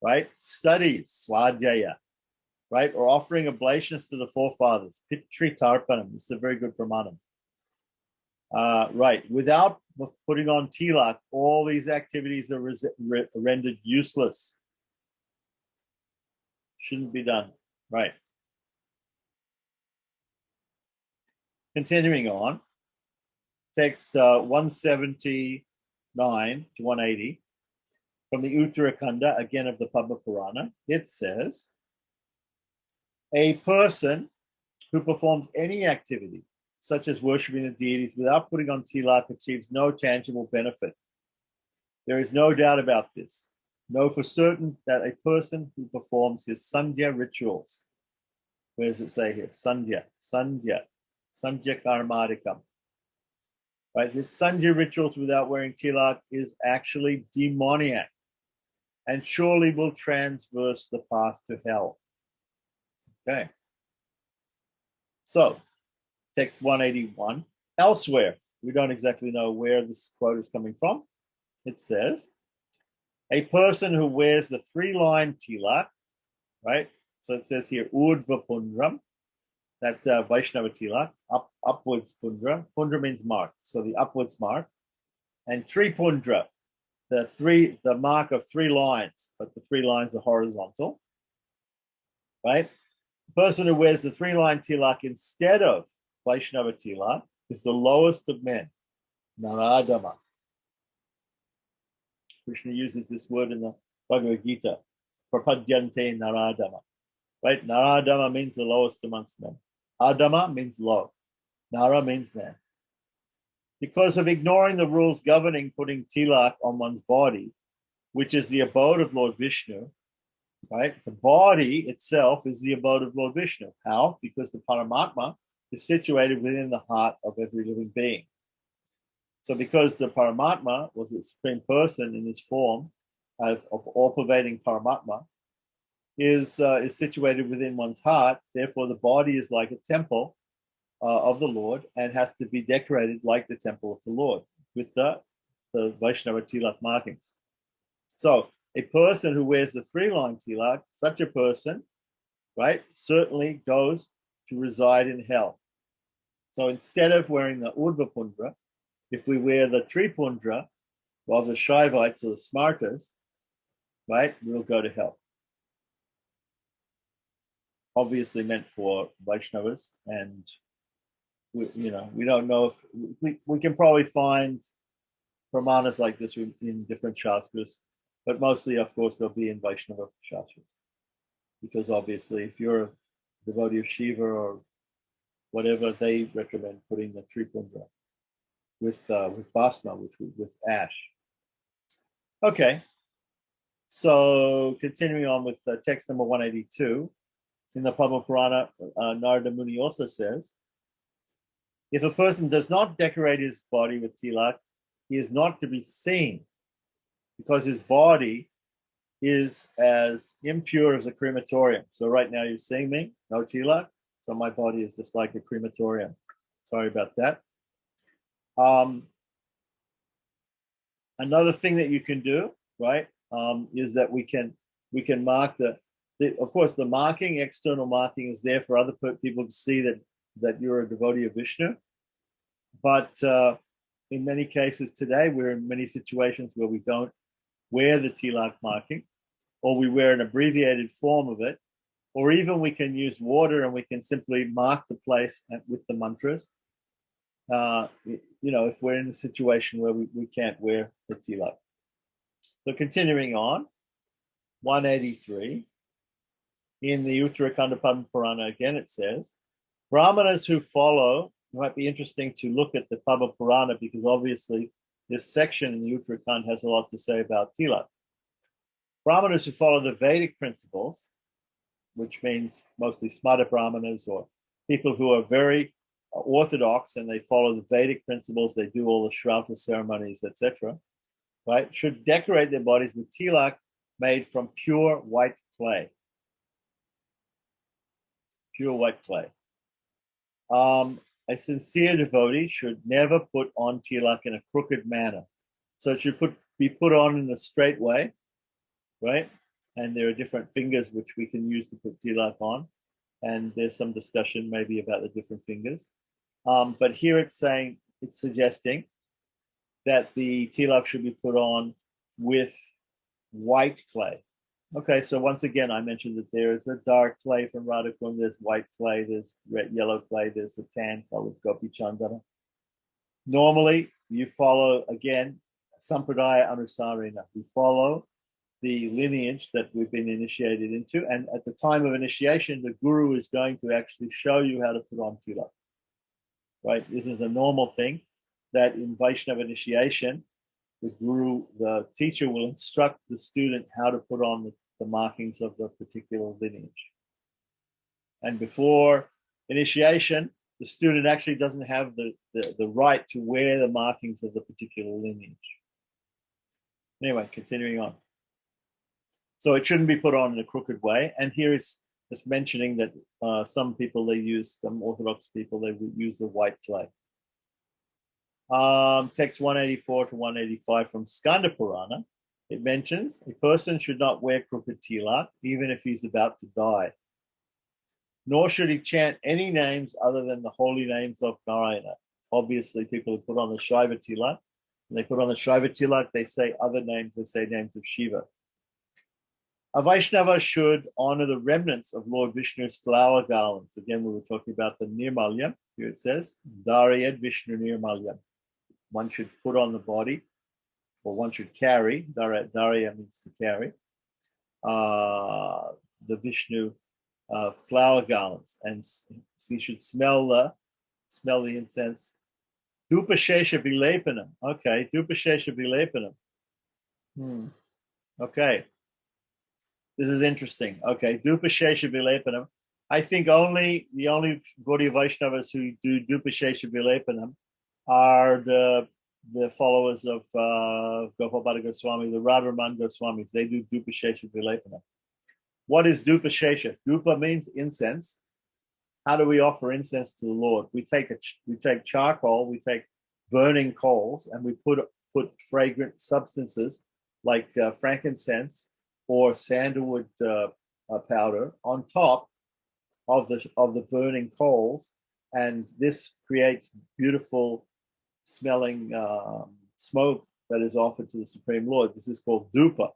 right? Studies, swadhyaya, right? Or offering oblations to the forefathers, pitri tarpanam. This is a very good pramanam. Right. Without putting on tilak, all these activities are rendered useless. Shouldn't be done. Right. Continuing on, text 179 to 180 from the Uttarakanda, again of the Padma Purana. It says, a person who performs any activity, such as worshipping the deities, without putting on tilak achieves no tangible benefit. There is no doubt about this. Know for certain that a person who performs his sandhya rituals, where does it say here? Sandhya karmadikam. Right? His sandhya rituals without wearing tilak is actually demoniac and surely will transverse the path to hell. Okay. So, text 181. Elsewhere, we don't exactly know where this quote is coming from. It says, a person who wears the 3-line tilak, right, So it says here, Urdhva Pundram. That's Vaishnava Tilak, upwards Pundra. Pundra means mark, so the upwards mark. And Tripundra, the mark of 3 lines, but the 3 lines are horizontal, right? The person who wears the 3-line tilak instead of Vaishnava Tilak is the lowest of men, Naradama. Krishna uses this word in the Bhagavad Gita, Prapadyante Naradama, right? Naradama means the lowest amongst men. Adama means low. Nara means man. Because of ignoring the rules governing putting tilak on one's body, which is the abode of Lord Vishnu, right? The body itself is the abode of Lord Vishnu. How? Because the Paramatma is situated within the heart of every living being. So because the Paramatma was the Supreme Person in his form of all-pervading Paramatma, is situated within one's heart, therefore the body is like a temple of the Lord and has to be decorated like the temple of the Lord with the Vaishnava Tilak markings. So a person who wears the 3-line tilak, such a person, right, certainly goes to reside in hell. So instead of wearing the Urdhva Pundra, if we wear the Tripundra, well, the Shaivites or the Smartas, right, we'll go to hell. Obviously meant for Vaishnavas, and we don't know if we can probably find Brahmanas like this in different shastras, but mostly, of course, they'll be in Vaishnava shastras, because obviously, if you're a devotee of Shiva or whatever, they recommend putting the Tripundra with Bhasma, with ash. Okay, so continuing on with text number 182. In the Padma Purana, Narada Muni also says, if a person does not decorate his body with tilak, he is not to be seen, because his body is as impure as a crematorium. So right now you're seeing me, no tilak, so my body is just like a crematorium. Sorry about that. Another thing that you can do, right, is that we can mark of course, the marking, external marking, is there for other people to see that you're a devotee of Vishnu. But in many cases today, we're in many situations where we don't wear the tilak marking, or we wear an abbreviated form of it, or even we can use water and we can simply mark the place with the mantras. If we're in a situation where we can't wear the tilak. So continuing on, 183. In the Uttarakhanda Padma Purana, again, it says, Brahmanas who follow, it might be interesting to look at the Padma Purana, because obviously this section in the Uttarakhand has a lot to say about tilak. Brahmanas who follow the Vedic principles, which means mostly Smata Brahmanas, or people who are very orthodox and they follow the Vedic principles, they do all the Shrauta ceremonies, etc., right, should decorate their bodies with tilak made from pure white clay. Pure white clay. A sincere devotee should never put on tilak in a crooked manner. So it should be put on in a straight way, right? And there are different fingers which we can use to put tilak on. And there's some discussion maybe about the different fingers. But here it's suggesting that the tilak should be put on with white clay. Okay, so once again, I mentioned that there is a dark clay from Radhakund, there's white clay, there's yellow clay, there's a tan colored Gopi Chandana. Normally, you follow, again, Sampradaya Anusarena. We follow the lineage that we've been initiated into, and at the time of initiation, the guru is going to actually show you how to put on tilak. Right? This is a normal thing that in Vaishnava initiation, the teacher will instruct the student how to put on the markings of the particular lineage. And before initiation, the student actually doesn't have the right to wear the markings of the particular lineage. Anyway, continuing on. So it shouldn't be put on in a crooked way. And here is just mentioning that some Orthodox people, they use the white clay. Text 184 to 185 from Skanda Purana. It mentions a person should not wear crooked tilak even if he's about to die. nor should he chant any names other than the holy names of Narayana. Obviously, people who put on the Shiva Tilak, when they put on the Shiva Tilak, they say other names, they say names of Shiva. A Vaishnava should honor the remnants of Lord Vishnu's flower garlands. Again, we were talking about the Nirmalya. Here it says, Daryad Vishnu Nirmalya. One should put on the body, or one should carry, Darya means to carry, the Vishnu flower garlands. And so you should smell the incense. Dupashesha Vilepanam. Okay, Dupashesha Vilepanam. Okay. This is interesting. Okay, Dupashesha Vilepanam. I think the only Gaudiya Vaishnavas who do Dupashesha Vilepanam are the followers of Gopal Bhatta Goswami, the Radharaman Goswamis. They do Dupashesha Vilepanam. What is Dupashesha? Dupa means incense. How do we offer incense to the Lord? We take charcoal, we take burning coals, and we put fragrant substances like frankincense or sandalwood powder on top of the burning coals, and this creates beautiful smelling smoke that is offered to the Supreme Lord. This is called dupa.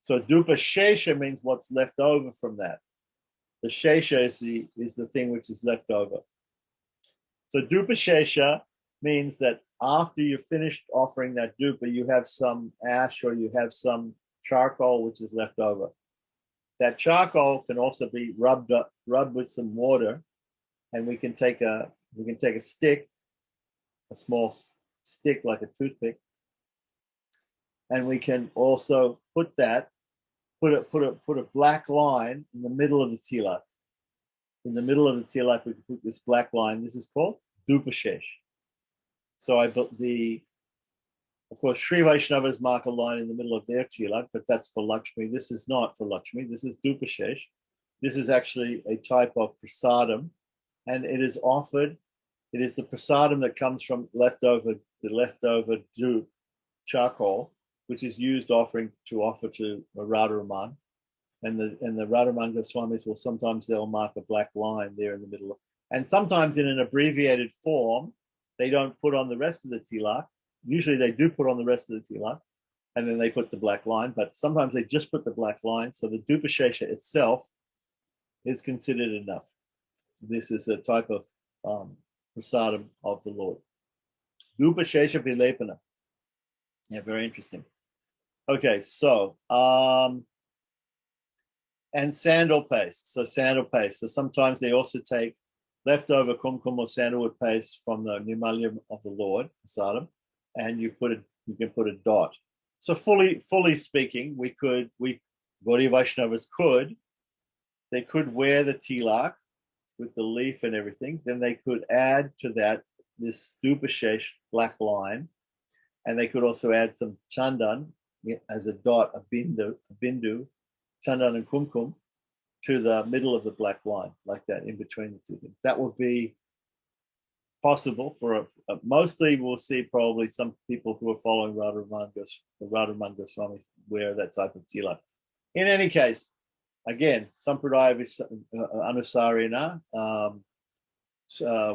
So dupa shesha means what's left over from that. The shesha is the thing which is left over. So dupa shesha means that after you've finished offering that dupa, you have some ash or you have some charcoal which is left over. That charcoal can also be rubbed with some water, and we can take a stick, a small stick like a toothpick, and we can also put a black line in the middle of the tilak. In the middle of the tilak, we can put this black line. This is called dupashesh. So of course, Sri Vaishnavas mark a line in the middle of their tilak, but that's for Lakshmi. This is not for Lakshmi. This is dupashesh. This is actually a type of prasadam, and it is offered. It is the prasadam that comes from the leftover dupe, charcoal, which is used to offer to Radharaman. And the Radharaman Goswamis will sometimes they'll mark a black line there in the middle. And sometimes in an abbreviated form, they don't put on the rest of the tilak. Usually they do put on the rest of the tilak, and then they put the black line, but sometimes they just put the black line. So the dupashesha itself is considered enough. This is a type of prasadam of the Lord. Dupashesha vilepana. Yeah, very interesting. Okay, so and sandal paste. So sandal paste. So sometimes they also take leftover kumkum or sandalwood paste from the Nirmalya of the Lord, prasadam, and you can put a dot. So fully speaking, Gaudiya Vaishnavas could wear the tilak with the leaf and everything. Then they could add to that this dupashesh black line, and they could also add some chandan as a dot, a bindu, chandan and kumkum to the middle of the black line, like that, in between the two things. That would be possible for mostly we'll see probably some people who are following Radharaman Goswami wear that type of tilak. In any case, again, Sampradaya Anusarina,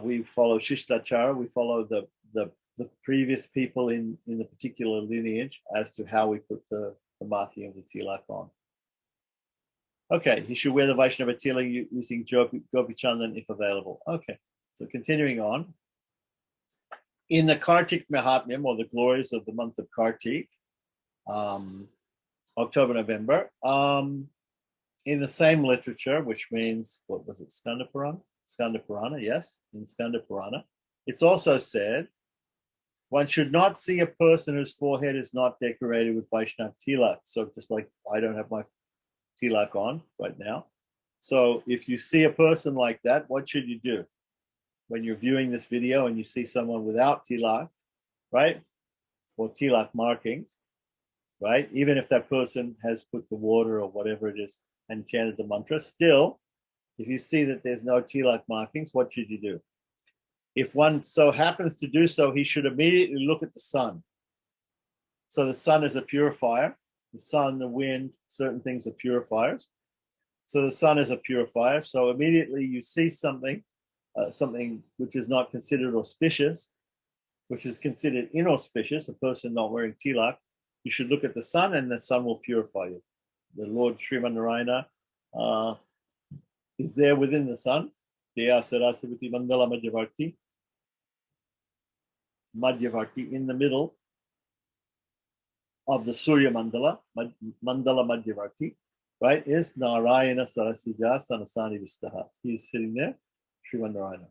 we follow Shishtachara, we follow the previous people in the particular lineage as to how we put the marking of the tilak on. Okay, he should wear the Vaishnava tilak using Gopi Chandan if available. Okay, so continuing on. In the Kartik Mahatmyam, or the glories of the month of Kartik, October, November, in the same literature, which means, what was it, Skanda Purana? Skanda Purana, yes, in Skanda Purana. It's also said, one should not see a person whose forehead is not decorated with Vaishnava tilak. So just like I don't have my tilak on right now. So if you see a person like that, what should you do? When you're viewing this video and you see someone without tilak, right? Or tilak markings, right? Even if that person has put the water or whatever it is and chanted the mantra, still, if you see that there's no tilak markings, what should you do? If one so happens to do so, he should immediately look at the sun. So the sun is a purifier. The sun, the wind, certain things are purifiers. So the sun is a purifier. So immediately you see something, something which is not considered auspicious, which is considered inauspicious, a person not wearing tilak, you should look at the sun and the sun will purify you. The Lord Srimanarayana is there within the sun. Madhyavarti, in the middle of the Surya Mandala, Mandala Madhyavarti, right, is Narayana Sarasija Sanasani Vistaha. He is sitting there, Srimanarayana,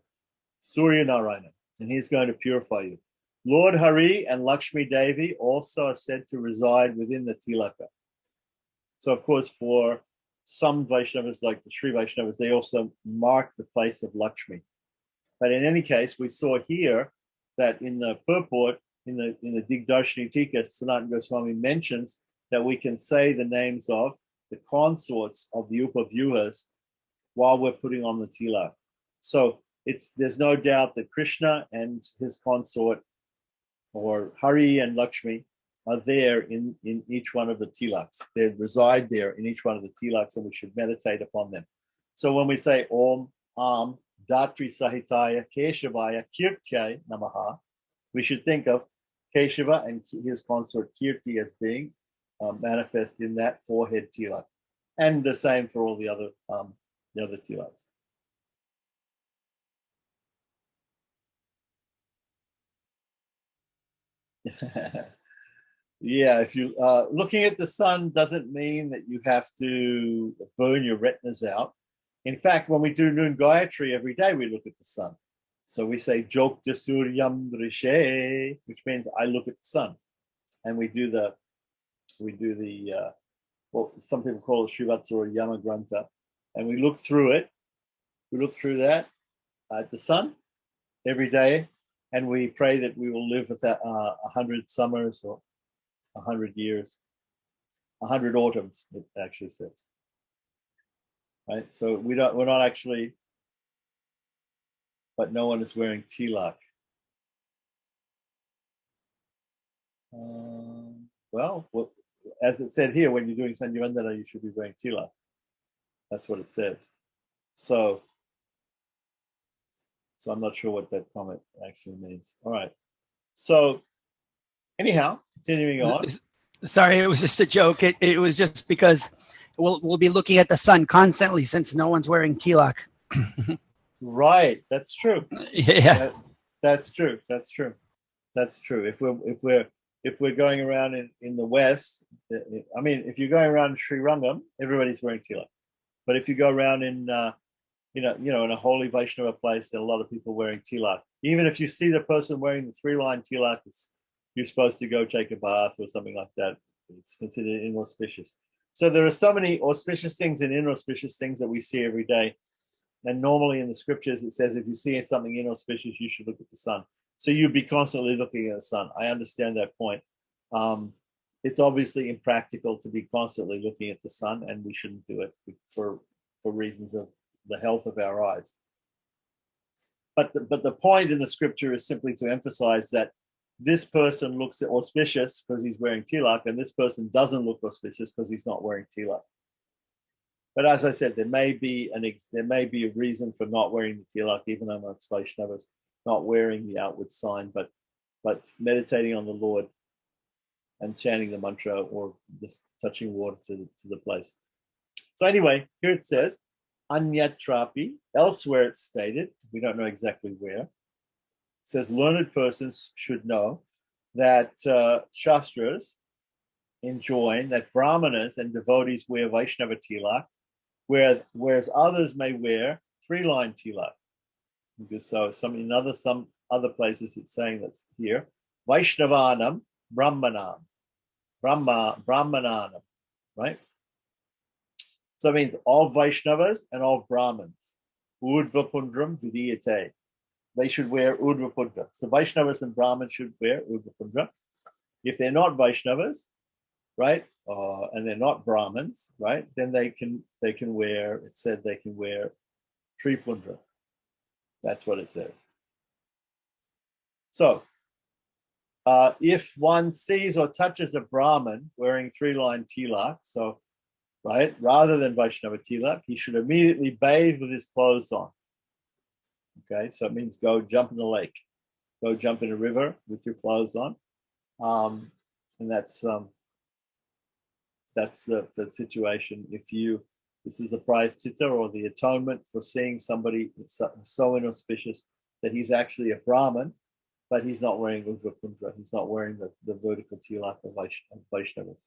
Surya Narayana, and he's going to purify you. Lord Hari and Lakshmi Devi also are said to reside within the Tilaka. So, of course, for some Vaishnavas, like the Sri Vaishnavas, they also mark the place of Lakshmi. But in any case, we saw here that in the purport, in the Digdarshini Tika, Sanatana Goswami mentions that we can say the names of the consorts of the Upavyuhas while we're putting on the tilak. So there's no doubt that Krishna and his consort, or Hari and Lakshmi, are there in each one of the tilaks. They reside there in each one of the tilaks, and we should meditate upon them. So when we say Om, Am, Datri Sahitaya, Keshavaya, Kirtyai Namaha, we should think of Keshava and his consort Kirti as being manifest in that forehead tilak. And the same for all the other tilaks. Yeah, if you looking at the sun doesn't mean that you have to burn your retinas out. In fact, when we do Noon Gayatri every day, we look at the sun. So we say Jokta Suryam Drishe, which means I look at the sun, and we do the what some people call it Shivatsa or Yama Granta, and we look through it. We look through that at the sun every day, and we pray that we will live with 100 summers or 100 years, 100 autumns, it actually says. Right? So we're not actually, but no one is wearing tilak. Well, as it said here, when you're doing Sandhyavandana, you should be wearing tilak. That's what it says. So I'm not sure what that comment actually means. All right. So anyhow, continuing on. Sorry, it was just a joke. It was just because we'll be looking at the sun constantly since no one's wearing tilak. Right. That's true. Yeah. That's true. That's true. That's true. If we're going around in the West, I mean, if you're going around Sri Rangam, everybody's wearing tilak. But if you go around in in a holy Vaishnava place, there are a lot of people wearing tilak. Even if you see the person wearing the 3-line tilak, you're supposed to go take a bath or something like that. It's considered inauspicious. So there are so many auspicious things and inauspicious things that we see every day. And normally in the scriptures, it says if you see something inauspicious, you should look at the sun. So you'd be constantly looking at the sun. I understand that point. It's obviously impractical to be constantly looking at the sun, and we shouldn't do it for reasons of the health of our eyes. But the point in the scripture is simply to emphasize that this person looks auspicious because he's wearing tilak, and this person doesn't look auspicious because he's not wearing tilak. But as I said, there may be a reason for not wearing the tilak, even amongst Vaishnavas, not wearing the outward sign, but meditating on the Lord and chanting the mantra or just touching water to the place. So anyway, here it says, Anyatrapi, elsewhere it's stated, we don't know exactly where. It says learned persons should know that Shastras enjoin that Brahmanas and devotees wear Vaishnava tilak, whereas others may wear 3-line tilak. Because some other places it's saying that's here. Vaishnavanam Brahmanam. Brahmananam, right? So it means of Vaishnavas and of Brahmins. Urdhva Pundram Vidiyate. They should wear Urdhva Pundra. So Vaishnavas and Brahmins should wear Urdhva Pundra. If they're not Vaishnavas, right, and they're not Brahmins, right, then they can wear, it said they can wear Tripundra. That's what it says. So if one sees or touches a Brahmin wearing 3-line tilak, so right? Rather than Vaishnava Tilak, he should immediately bathe with his clothes on. Okay, so it means go jump in the lake, go jump in a river with your clothes on, and that's the situation. If this is the prayaschitta or the atonement for seeing somebody so inauspicious that he's actually a Brahmin, but he's not wearing Urdhva Kundra. He's not wearing the vertical tilak of Vaishnavas.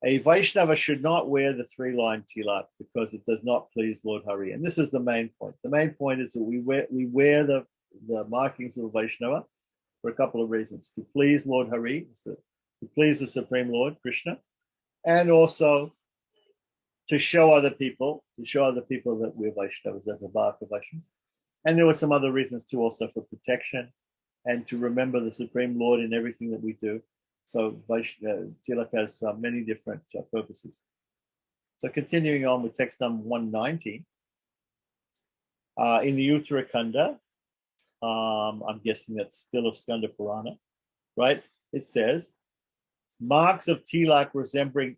A Vaishnava should not wear the three-line tilak because it does not please Lord Hari. And this is the main point. The main point is that we wear the markings of a Vaishnava for a couple of reasons. To please Lord Hari, to please the Supreme Lord, Krishna, and also to show other people that we're Vaishnavas as a Bhakti Vaishnavas. And there were some other reasons too, also for protection and to remember the Supreme Lord in everything that we do. So Tilak has many different purposes. So continuing on with text number 190, in the Uttarakhanda, I'm guessing that's still of Skanda Purana, right? It says, marks of Tilak resembling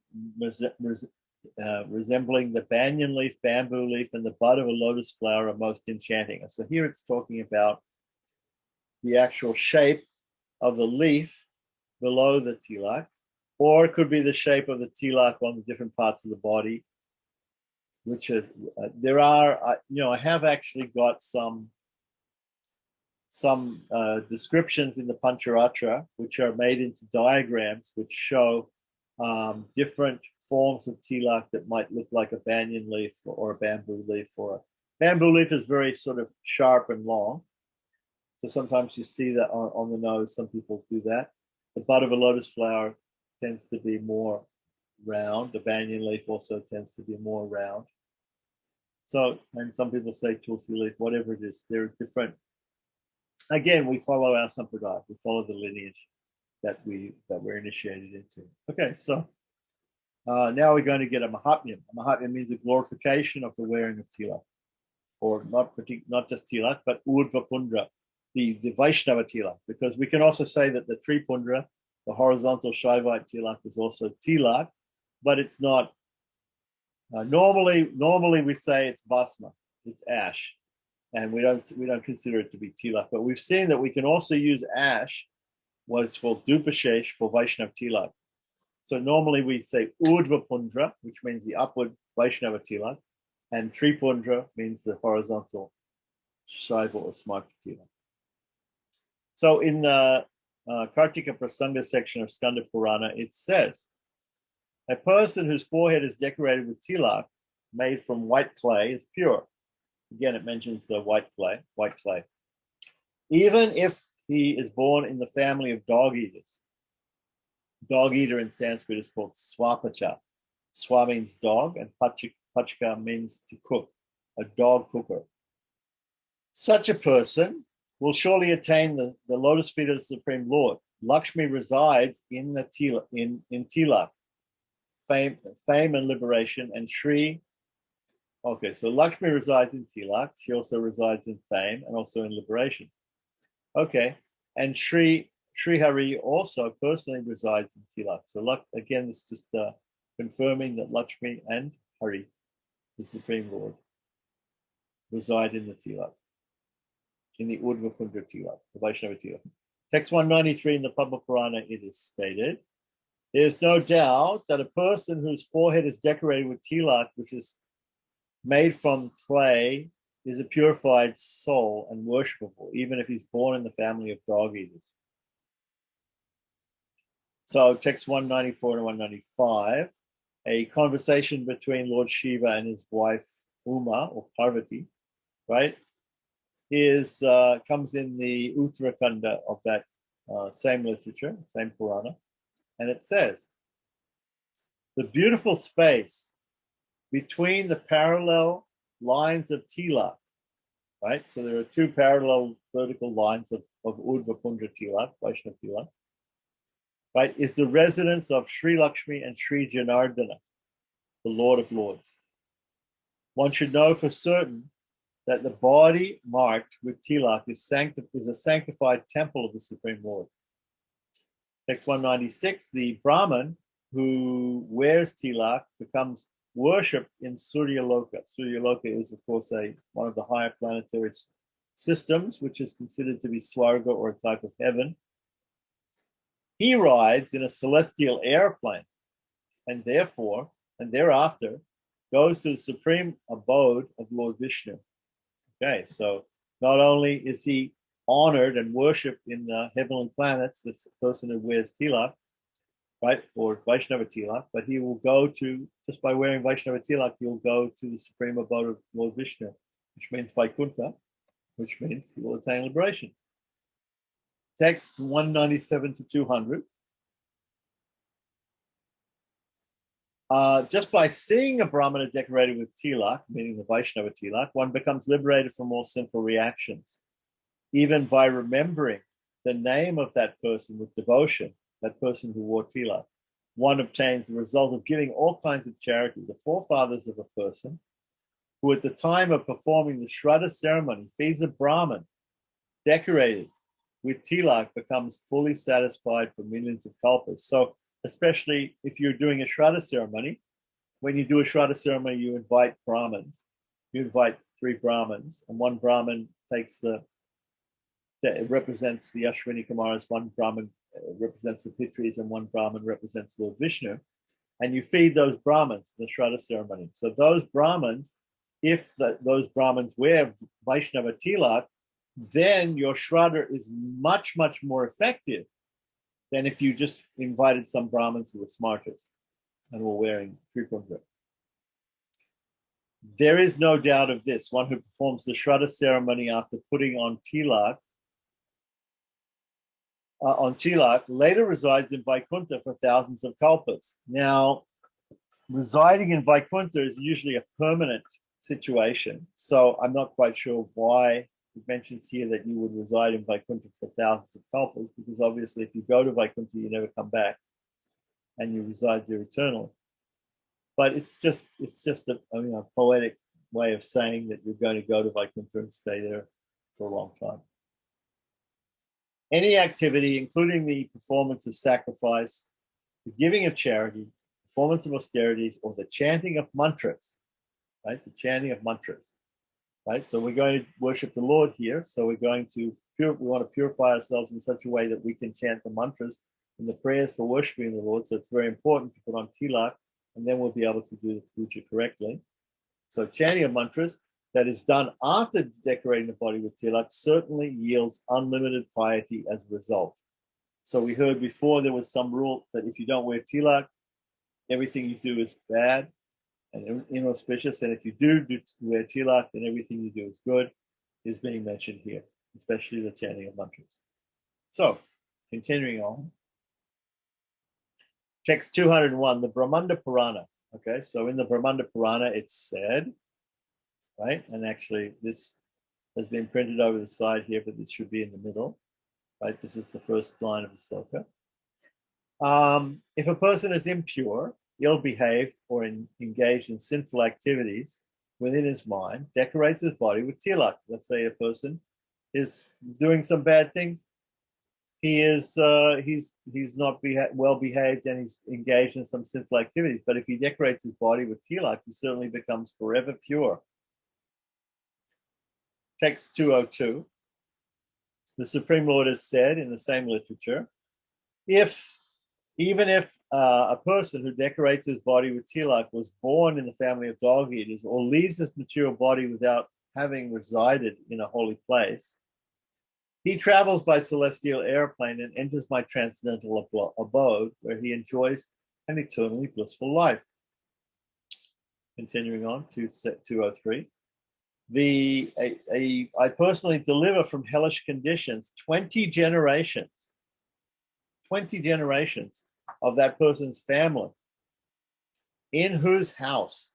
the banyan leaf, bamboo leaf, and the bud of a lotus flower are most enchanting. So here it's talking about the actual shape of the leaf below the tilak, or it could be the shape of the tilak on the different parts of the body, which is, there are, I have actually got some descriptions in the Pancharatra, which are made into diagrams, which show different forms of tilak that might look like a banyan leaf or a bamboo leaf. Or a bamboo leaf is very sort of sharp and long. So sometimes you see that on the nose, some people do that. The bud of a lotus flower tends to be more round. The banyan leaf also tends to be more round. So, and some people say tulsi leaf, whatever it is, they're different. Again, we follow our sampradaya. We follow the lineage that we're initiated into. Okay, so now we're going to get a Mahatmyam. A Mahatmyam means a glorification of the wearing of tilak, or not just tilak, but Urdhva Pundra, the Vaishnava tilak, because we can also say that the Tripundra, the horizontal Shaivite tilak, is also tilak, but it's not. Normally we say it's bhasma, it's ash, and we don't consider it to be tilak. But we've seen that we can also use ash, what's called dupashesh, for Vaishnava tilak. So normally we say Urdhva Pundra, which means the upward Vaishnava tilak, and Tripundra means the horizontal Shaiva or Smarta tilak. So in the Kartika Prasanga section of Skanda Purana, it says, a person whose forehead is decorated with tilak made from white clay is pure. Again, it mentions the white clay. Even if he is born in the family of dog eaters. Dog eater in Sanskrit is called swapacha. Swa means dog, and pachika means to cook, a dog cooker. Such a person will surely attain the lotus feet of the Supreme Lord. Lakshmi resides in the tilak, fame and liberation, and Shri. Okay, so Lakshmi resides in tilak. She also resides in fame and also in liberation. Okay, and Shri Hari also personally resides in tilak. So again, this is just confirming that Lakshmi and Hari, the Supreme Lord, reside in the tilak, in the Urdhva Kundra tilak, the Vaishnava tilak. Text 193 in the Padma Purana, it is stated, there's no doubt that a person whose forehead is decorated with tilak, which is made from clay, is a purified soul and worshipable, even if he's born in the family of dog eaters. So text 194 and 195, a conversation between Lord Shiva and his wife Uma, or Parvati, right, comes in the Uttarakhanda of that same literature, same Purana. And it says, the beautiful space between the parallel lines of tilak, right? So there are two parallel vertical lines of Urdhva Kundra tilak, Vaishnava tilak, right, is the residence of Sri Lakshmi and Sri Janardana, the Lord of Lords. One should know for certain that the body marked with tilak is a sanctified temple of the Supreme Lord. Text 196, the Brahman who wears tilak becomes worshipped in Suryaloka. Suryaloka is, of course, one of the higher planetary systems, which is considered to be Swarga, or a type of heaven. He rides in a celestial airplane, and thereafter goes to the supreme abode of Lord Vishnu. Okay, so not only is he honored and worshipped in the heavenly planets, this person who wears tilak, right, or Vaishnava tilak, but he will go to, just by wearing Vaishnava tilak, he'll go to the supreme abode of Lord Vishnu, which means Vaikuntha, which means he will attain liberation. Text 197 to 200. Just by seeing a Brahmana decorated with tilak, meaning the Vaishnava tilak, one becomes liberated from all sinful reactions. Even by remembering the name of that person with devotion, that person who wore tilak, one obtains the result of giving all kinds of charity. The forefathers of a person who at the time of performing the Shraddha ceremony feeds a Brahmin decorated with tilak becomes fully satisfied for millions of kalpas. So especially if you're doing a Shraddha ceremony, when you do a Shraddha ceremony, you invite Brahmins. You invite 3 Brahmins, and one Brahmin represents the Ashwini Kumaras, one Brahmin represents the Pitris, and one Brahmin represents Lord Vishnu. And you feed those Brahmins in the Shraddha ceremony. So those Brahmins, if those Brahmins wear Vaishnava tilak, then your Shraddha is much, much more effective than if you just invited some Brahmins who were smarters and were wearing Tripundra. There is no doubt of this. One who performs the Shraddha ceremony after putting on tilak later resides in Vaikuntha for thousands of kalpas. Now, residing in Vaikuntha is usually a permanent situation, so I'm not quite sure why it mentions here that you would reside in Vaikuntha for thousands of kalpas, because obviously if you go to Vaikuntha, you never come back and you reside there eternally. But it's just a poetic way of saying that you're going to go to Vaikuntha and stay there for a long time. Any activity, including the performance of sacrifice, the giving of charity, performance of austerities, or the chanting of mantras, right? The chanting of mantras, right? So we're going to worship the Lord here. So we want to purify ourselves in such a way that we can chant the mantras and the prayers for worshiping the Lord. So it's very important to put on tilak, and then we'll be able to do the puja correctly. So chanting of mantras that is done after decorating the body with tilak certainly yields unlimited piety as a result. So we heard before there was some rule that if you don't wear tilak, everything you do is bad and inauspicious. And if you do wear tilak, then everything you do is good, is being mentioned here, especially the chanting of mantras. So, continuing on. Text 201, the Brahmanda Purana. Okay, so in the Brahmanda Purana, it's said, right? And actually, this has been printed over the side here, but it should be in the middle, right? This is the first line of the sloka. If a person is impure, ill-behaved, or engaged in sinful activities within his mind, decorates his body with tilak. Let's say a person is doing some bad things. He's not well behaved and he's engaged in some sinful activities. But if he decorates his body with tilak, he certainly becomes forever pure. Text 202. The Supreme Lord has said in the same literature, even if a person who decorates his body with tilak was born in the family of dog eaters or leaves this material body without having resided in a holy place, he travels by celestial airplane and enters my transcendental abode, where he enjoys an eternally blissful life. Continuing on to set 203. I personally deliver from hellish conditions 20 generations of that person's family, in whose house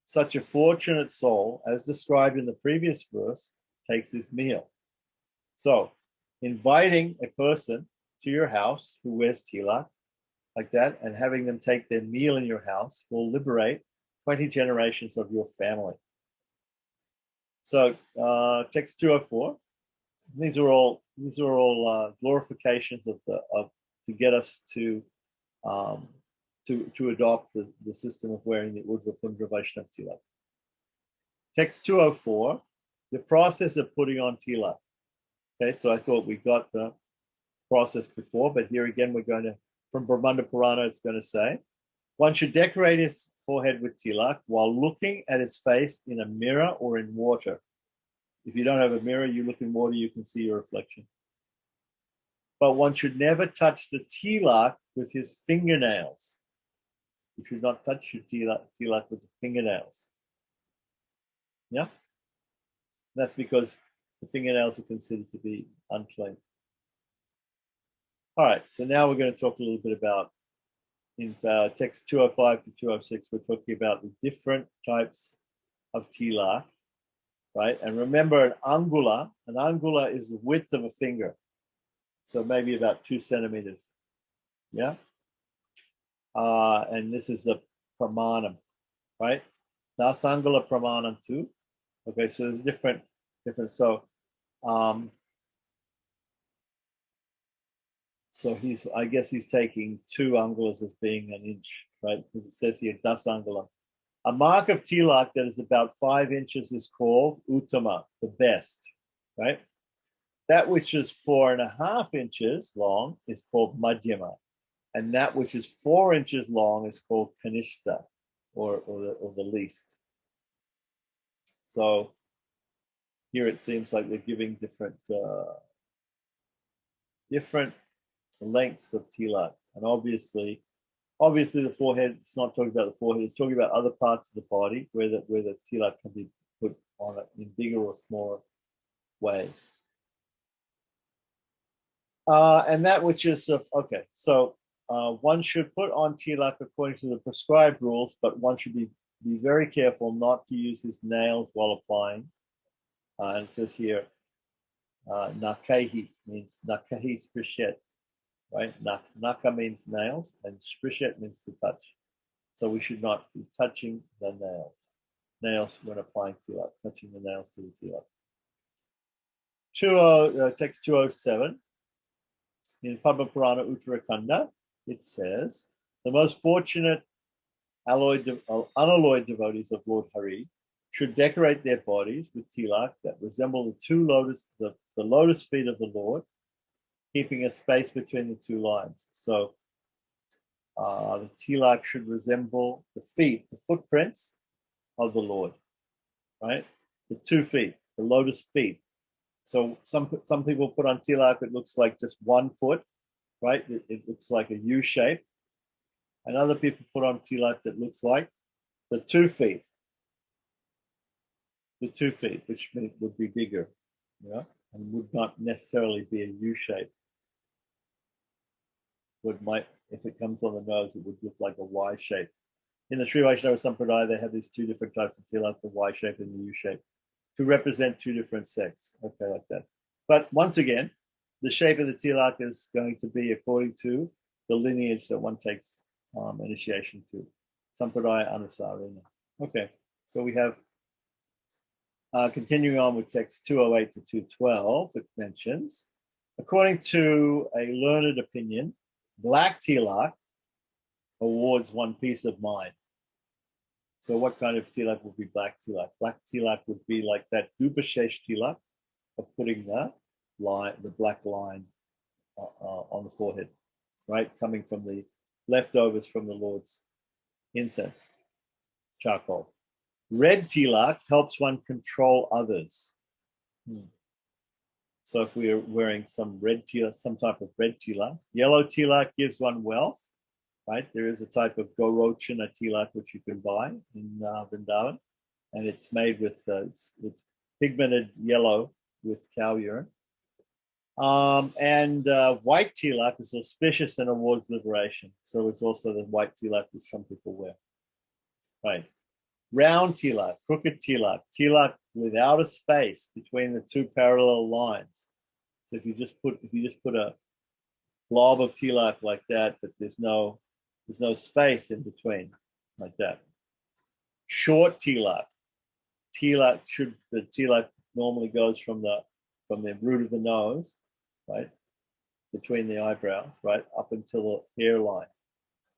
such a fortunate soul, as described in the previous verse, takes his meal. So, inviting a person to your house who wears tilak, like that, and having them take their meal in your house will liberate 20 generations of your family. So, text 204. These are all glorifications to get us to to adopt the system of wearing the Urdhva Pundra Vaishnav Tilak. Text 204, the process of putting on Tilak. Okay, so I thought we got the process before, but here again we're going to, from Brahmanda Purana, it's going to say, one should decorate his forehead with Tilak while looking at his face in a mirror or in water. If you don't have a mirror, you look in water, you can see your reflection. But one should never touch the Tilak with his fingernails. You should not touch your Tilak with the fingernails. Yeah? That's because the fingernails are considered to be unclean. All right, so now we're going to talk a little bit about, in text 205 to 206, we're talking about the different types of Tilak, right? And remember, an angula is the width of a finger. So maybe about 2 centimeters. Yeah? And this is the pramanam, right? Dasangula pramanam too. Okay, so there's different. So I guess he's taking 2 angulas as being an inch, right? Because it says here dasangula. A mark of tilak that is about 5 inches is called uttama, the best, right? That which is 4.5 inches long is called madhyama, and that which is 4 inches long is called kanista, or the least. So here it seems like they're giving different lengths of tilak, and obviously the forehead. It's not talking about the forehead. It's talking about other parts of the body where the tilak can be put on it in bigger or smaller ways. And that which is okay. So one should put on tilak according to the prescribed rules, but one should be very careful not to use his nails while applying. And it says here, nakahi means nakahi sprishet, right? Naka means nails, and sprishet means to touch. So we should not be touching the nails when applying tilak, touching the nails to the tilak. Text 207. In Padma Purana Uttarakanda, it says, the most fortunate unalloyed devotees of Lord Hari should decorate their bodies with tilak that resemble the lotus feet of the Lord, keeping a space between the 2 lines. So the tilak should resemble the footprints of the Lord, right? The 2 feet, the lotus feet. So some people put on tilak, it looks like just 1 foot, right? It looks like a U shape. And other people put on tilak that looks like the 2 feet. The 2 feet, which would be bigger, yeah, and would not necessarily be a U shape. If it comes on the nose, it would look like a Y shape. In the Sri Vaishnava Sampradaya, they have these 2 different types of tilak, the Y shape and the U shape, to represent 2 different sects. Okay, like that. But once again, the shape of the tilak is going to be according to the lineage that one takes initiation to. Sampradaya Anusarina. Okay, so we have, continuing on with text 208 to 212, it mentions, according to a learned opinion, black tilak awards one peace of mind. So what kind of tilak would be black tilak? Black tilak would be like that dupashesh tilak of putting the black line on the forehead, right? Coming from the leftovers from the Lord's incense, charcoal. Red tilak helps one control others. So if we are wearing some type of red tilak, yellow tilak gives one wealth, right? There is a type of Gorochana tilak which you can buy in Vrindavan, and it's made with it's pigmented yellow with cow urine. And white tilak is auspicious and awards liberation. So it's also the white tilak which some people wear, right? Round tilak, crooked tilak without a space between the 2 parallel lines. So if you just put a blob of tilak like that, but there's no space in between, like that. Short tilak. The tilak normally goes from the root of the nose, right, between the eyebrows, right, up until the hairline.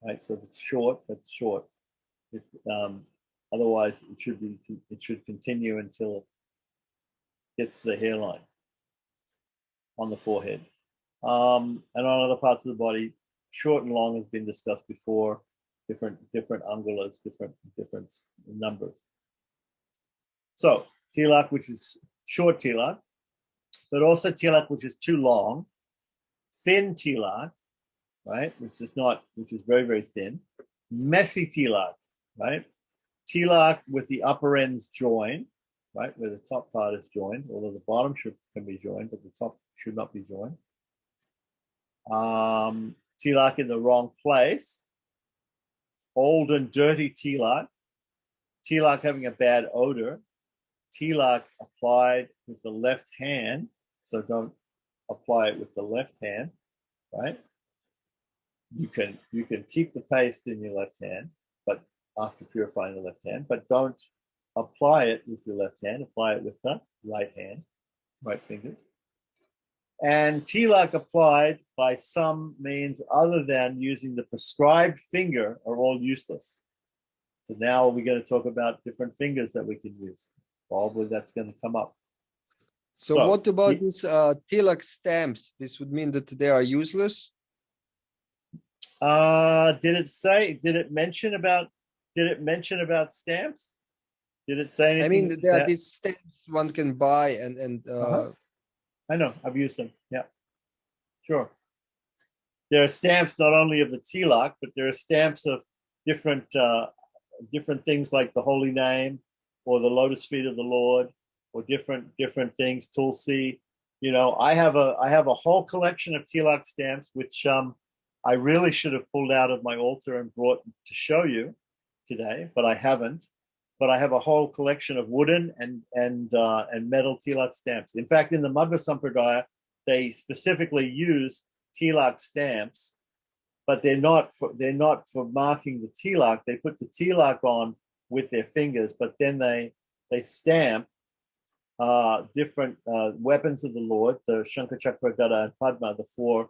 right? So if it's short, that's short. Otherwise, it should continue until it gets to the hairline on the forehead. And on other parts of the body, short and long has been discussed before. Different angulas, different numbers. So tilak, which is short tilak, but also tilak which is too long, thin tilak, right, which is very, very thin, messy tilak, right, tilak with the upper ends joined, right, where the top part is joined, although the bottom can be joined, but the top should not be joined. Tilak in the wrong place, old and dirty tilak, tilak having a bad odor, tilak applied with the left hand, so don't apply it with the left hand, right? You can keep the paste in your left hand, but after purifying the left hand, but don't apply it with your left hand, apply it with the right hand, right fingers. And tilak applied by some means other than using the prescribed finger are all useless. So now we're going to talk about different fingers that we can use. Probably that's going to come up. So what about these tilak stamps? This would mean that they are useless? Did it mention about stamps? Did it say anything? I mean, there are these stamps one can buy and I know, I've used them. Yeah, sure. There are stamps not only of the tilak, but there are stamps of different things like the holy name or the lotus feet of the Lord or different things, tulsi. You know, I have a whole collection of tilak stamps, which I really should have pulled out of my altar and brought to show you today, but I haven't. But I have a whole collection of wooden and metal tilak stamps. In fact, in the Madhva Sampradaya, they specifically use tilak stamps, but they're not for marking the tilak. They put the tilak on with their fingers, but then they stamp different weapons of the Lord, the Shankha, Chakra, Gada, and Padma, the four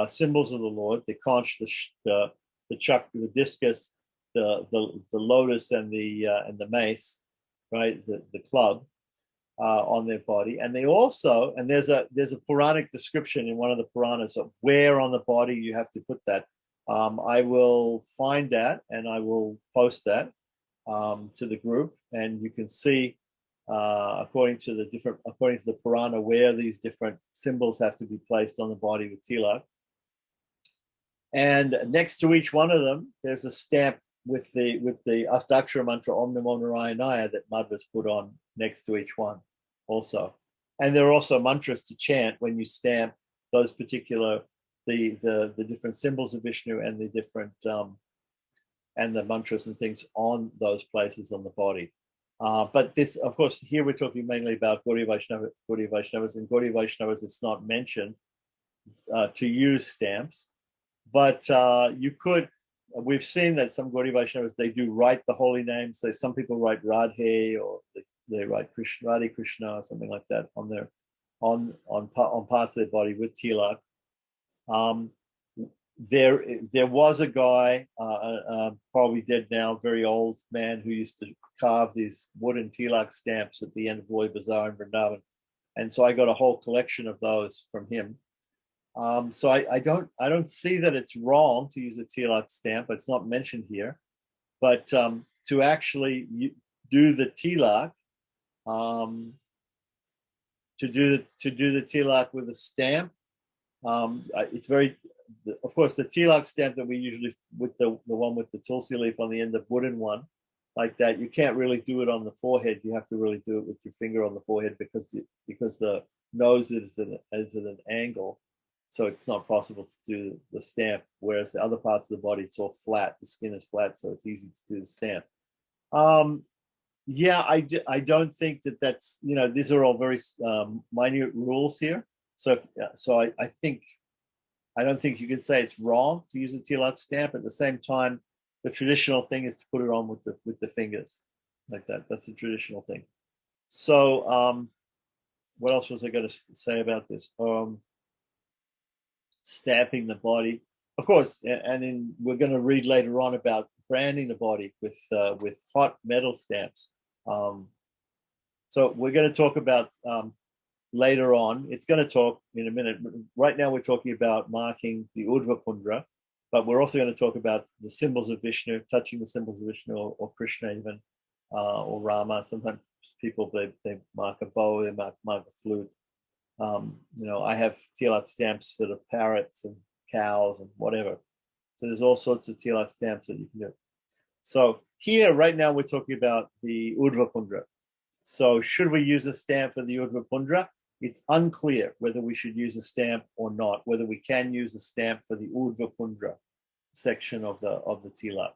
symbols of the Lord, the conch, the chakra, the discus, the lotus, and the mace, right, the club on their body. And they also, and there's a Puranic description in one of the Puranas of where on the body you have to put that. I will find that and I will post that to the group, and you can see according to the Purana where these different symbols have to be placed on the body with tilak. And next to each one of them, there's a stamp with the Astakshara mantra Om Namo Narayanaya that Madhva's put on next to each one also. And there are also mantras to chant when you stamp those particular the different symbols of Vishnu and the different and the mantras and things on those places on the body. But this, of course, here we're talking mainly about Gaudiya Vaishnavas, and Gaudiya Vaishnavas, it's not mentioned to use stamps, but you could. We've seen that some Gaudiya Vaishnavas, they do write the holy names. Some people write Radhe, or they write Krishna, Radhe Krishna, or something like that on their on parts of their body with tilak. There was a guy, probably dead now, very old man, who used to carve these wooden tilak stamps at the end of Loy Bazaar in Vrindavan, and so I got a whole collection of those from him. So I don't see that it's wrong to use a tilak stamp. It's not mentioned here, but to actually do the tilak, to do the tilak with a stamp, it's very. Of course, the tilak stamp that we usually with the one with the tulsi leaf on the end, the wooden one, like that, you can't really do it on the forehead. You have to really do it with your finger on the forehead because the nose is at an angle. So it's not possible to do the stamp, whereas the other parts of the body, it's all flat. The skin is flat, so it's easy to do the stamp. Yeah, I don't think that's, these are all very minute rules here. So I don't think you can say it's wrong to use a tilak stamp. At the same time, the traditional thing is to put it on with the fingers like that. That's the traditional thing. So what else was I going to say about this? Stamping the body. of course, and we're going to read later on about branding the body with hot metal stamps. So we're going to talk about later on. It's going to talk in a minute. Right now, we're talking about marking the Urdhva Pundra, but we're also going to talk about the symbols of Vishnu, touching the symbols of Vishnu or Krishna even, or Rama. Sometimes people, they mark a bow, they mark a flute. I have Tilak stamps that are parrots and cows and whatever. So there's all sorts of Tilak stamps that you can do. So here, right now, we're talking about the Urdhva Pundra. So should we use a stamp for the Urdhva Pundra? It's unclear whether we should use a stamp or not, whether we can use a stamp for the Urdhva Pundra section of the Tilak.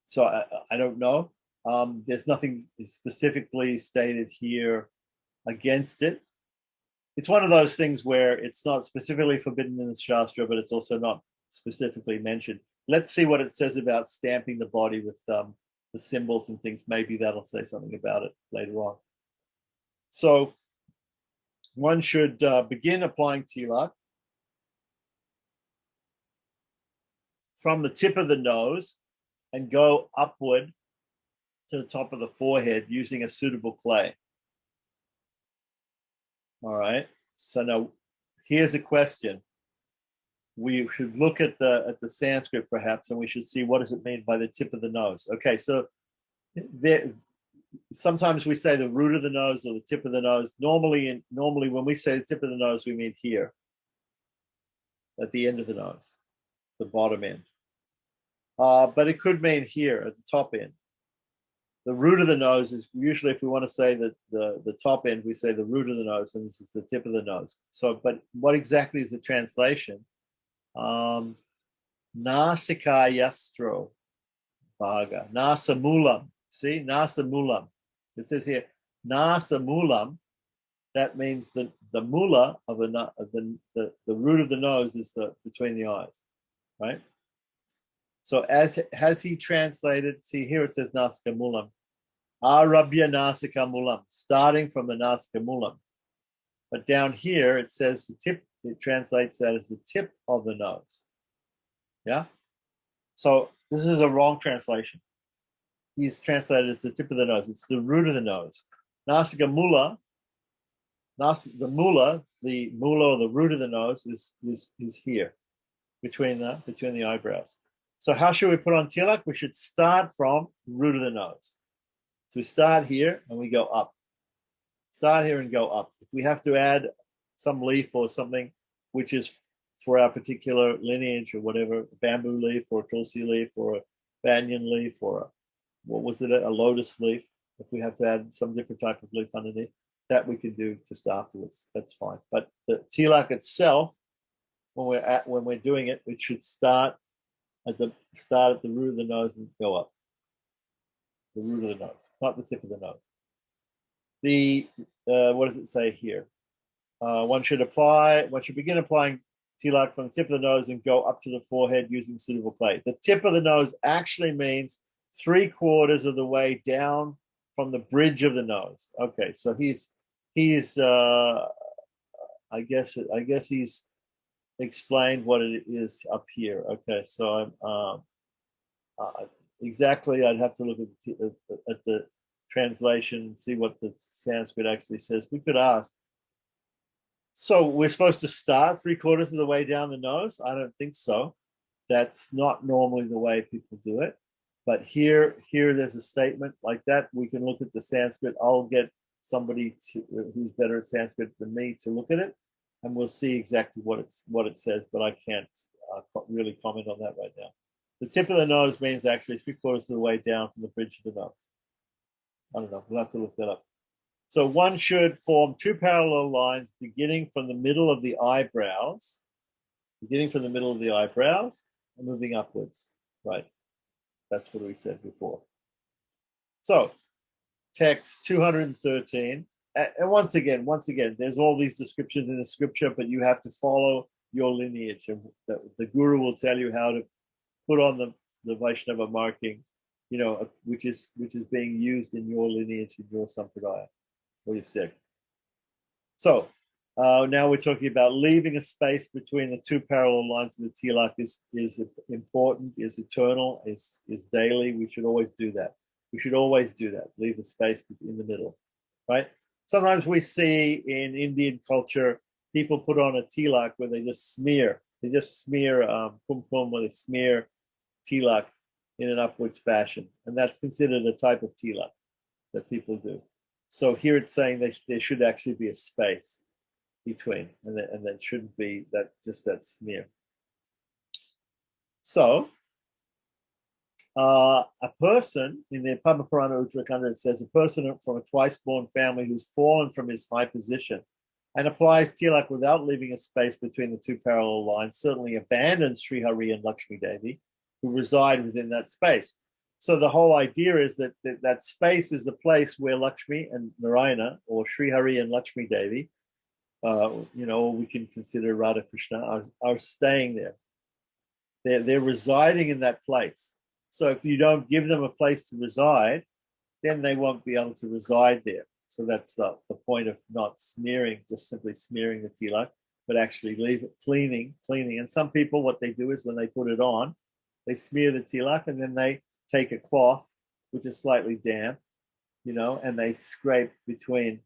So I don't know. There's nothing specifically stated here against it. It's one of those things where it's not specifically forbidden in the Shastra, but it's also not specifically mentioned. Let's see what it says about stamping the body with the symbols and things. Maybe that'll say something about it later on. So one should begin applying tilak from the tip of the nose and go upward to the top of the forehead using a suitable clay. All right. So now here's a question. We should look at the Sanskrit perhaps, and we should see what does it mean by the tip of the nose. Okay, so sometimes we say the root of the nose or the tip of the nose. Normally when we say the tip of the nose, we mean here, at the end of the nose, the bottom end. But it could mean here at the top end. The root of the nose is usually, if we want to say that the top end, we say the root of the nose, and this is the tip of the nose. So, but what exactly is the translation? Nasikayastro Bhaga. Nasamulam. See, Nasamulam. It says here, Nasamulam. That means the mula of the root of the nose is between the eyes, right? So has he translated? See here it says Nasika Mulam. Arabhya Nasika Mulam, starting from the Nasika Mulam. But down here it says the tip. It translates that as the tip of the nose. Yeah? So this is a wrong translation. He's translated as the tip of the nose. It's the root of the nose. Nasika Mula, the mula or the root of the nose is here, between the eyebrows. So how should we put on tilak? We should start from the root of the nose. So we start here and we go up. Start here and go up. If we have to add some leaf or something, which is for our particular lineage or whatever, a bamboo leaf or a tulsi leaf or a banyan leaf or a lotus leaf, if we have to add some different type of leaf underneath, that we can do just afterwards. That's fine. But the tilak itself, when we're doing it, it should start at the root of the nose and go up. The root of the nose, not the tip of the nose. What does it say here? One should begin applying tilak from the tip of the nose and go up to the forehead using suitable clay. The tip of the nose actually means 3/4 of the way down from the bridge of the nose. Okay, so he's I guess he's explained what it is up here. Okay, so exactly, I'd have to look at the translation and see what the Sanskrit actually says. We could ask. So we're supposed to start 3/4 of the way down the nose? I don't think so. That's not normally the way people do it. But here there's a statement like that. We can look at the Sanskrit. I'll get somebody who's better at Sanskrit than me to look at it, and we'll see exactly what it says. But I can't really comment on that right now. The tip of the nose means actually 3/4 of the way down from the bridge of the nose. I don't know. We'll have to look that up. So one should form 2 parallel lines beginning from the middle of the eyebrows, and moving upwards. Right. That's what we said before. So text 213. And once again, there's all these descriptions in the scripture, but you have to follow your lineage. And the guru will tell you how to put on the Vaishnava marking, which is being used in your lineage, in your sampradaya, or your sect. So Now we're talking about leaving a space between the two parallel lines of the tilak is important, is eternal, is daily. We should always do that. We should always do that. Leave a space in the middle, right? Sometimes we see in Indian culture, people put on a tilak where they just smear. They just smear kumpum, where they smear tilak in an upwards fashion. And that's considered a type of tilak that people do. So here it's saying there should actually be a space between, and that shouldn't be that smear. So a person in the Padma Purana Uttarakhanda, it says a person from a twice-born family who's fallen from his high position and applies tilak without leaving a space between the two parallel lines certainly abandons Sri Hari and Lakshmi Devi, who reside within that space. So the whole idea is that space is the place where Lakshmi and Narayana, or Sri Hari and Lakshmi Devi, we can consider Radha Krishna, are staying there. They're residing in that place. So if you don't give them a place to reside, then they won't be able to reside there. So that's the point of not smearing, just simply smearing the tilak, but actually leave it cleaning. And some people, what they do is when they put it on, they smear the tilak and then they take a cloth, which is slightly damp, and they scrape between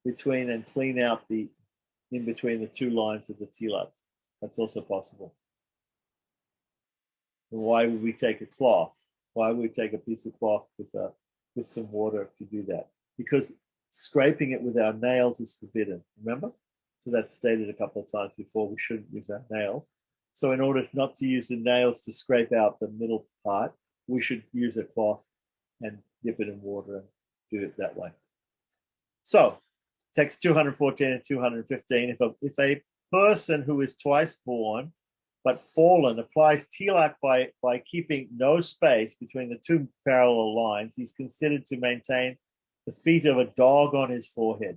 and clean out in between the two lines of the tilak. That's also possible. And why would we take a cloth? Why would we take a piece of cloth with some water to do that? Because scraping it with our nails is forbidden, remember? So that's stated a couple of times before. We shouldn't use our nails. So in order not to use the nails to scrape out the middle part, we should use a cloth and dip it in water and do it that way. So text 214 and 215, if a person who is twice born but fallen applies tilak by keeping no space between the two parallel lines, he's considered to maintain the feet of a dog on his forehead.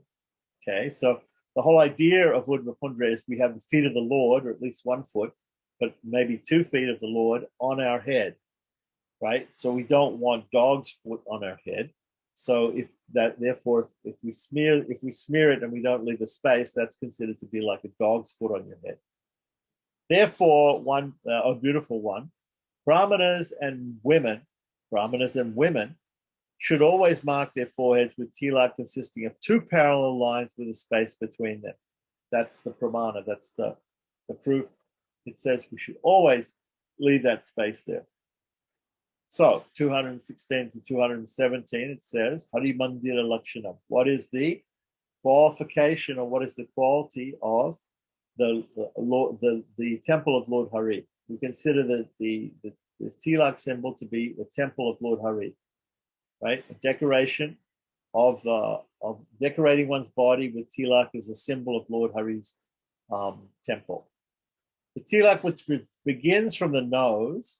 Okay, so the whole idea of Udmapundra is we have the feet of the Lord, or at least 1 foot, but maybe 2 feet of the Lord on our head, right? So we don't want dog's foot on our head. So if we smear it and we don't leave a space, that's considered to be like a dog's foot on your head. Therefore, a beautiful one, Brahmanas and women should always mark their foreheads with tilak consisting of 2 parallel lines with a space between them. That's the pramana, that's the proof. It says we should always leave that space there. So 216 to 217, it says, Hari Mandira Lakshanam. What is the qualification, or what is the quality of the temple of Lord Hari? We consider the tilak symbol to be the temple of Lord Hari, right? A decoration of decorating one's body with tilak is a symbol of Lord Hari's temple. The tilak, which begins from the nose,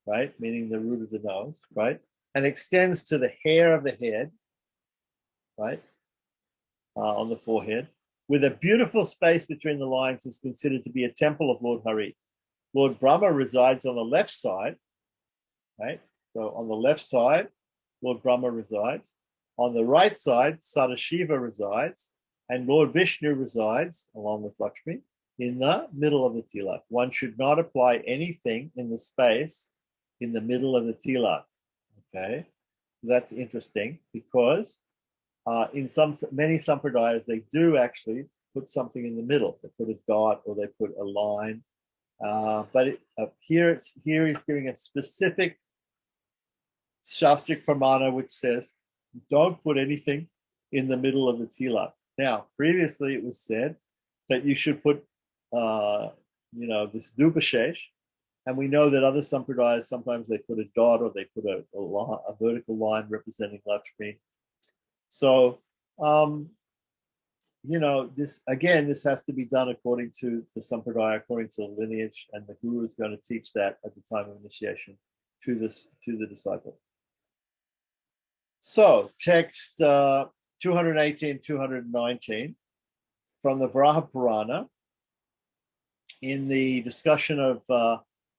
right, meaning the root of the nose, right, and extends to the hair of the head, right, on the forehead, with a beautiful space between the lines, is considered to be a temple of Lord Hari. Lord Brahma resides on the left side, right? So on the left side, Lord Brahma resides. On the right side, Sadashiva resides, and Lord Vishnu resides, along with Lakshmi, in the middle of the tilak. One should not apply anything in the space in the middle of the tilak. Okay, that's interesting because in many sampradayas they do actually put something in the middle. They put a dot or they put a line, but here he's giving a specific shastric pramana which says don't put anything in the middle of the tilak. Now, previously it was said that you should put this dupashesh, and we know that other sampradayas sometimes they put a dot or they put a vertical line representing Lakshmi. So this has to be done according to the sampradaya, according to the lineage, and the guru is going to teach that at the time of initiation to the disciple. So text 218, 219 from the Varaha Purana in the discussion of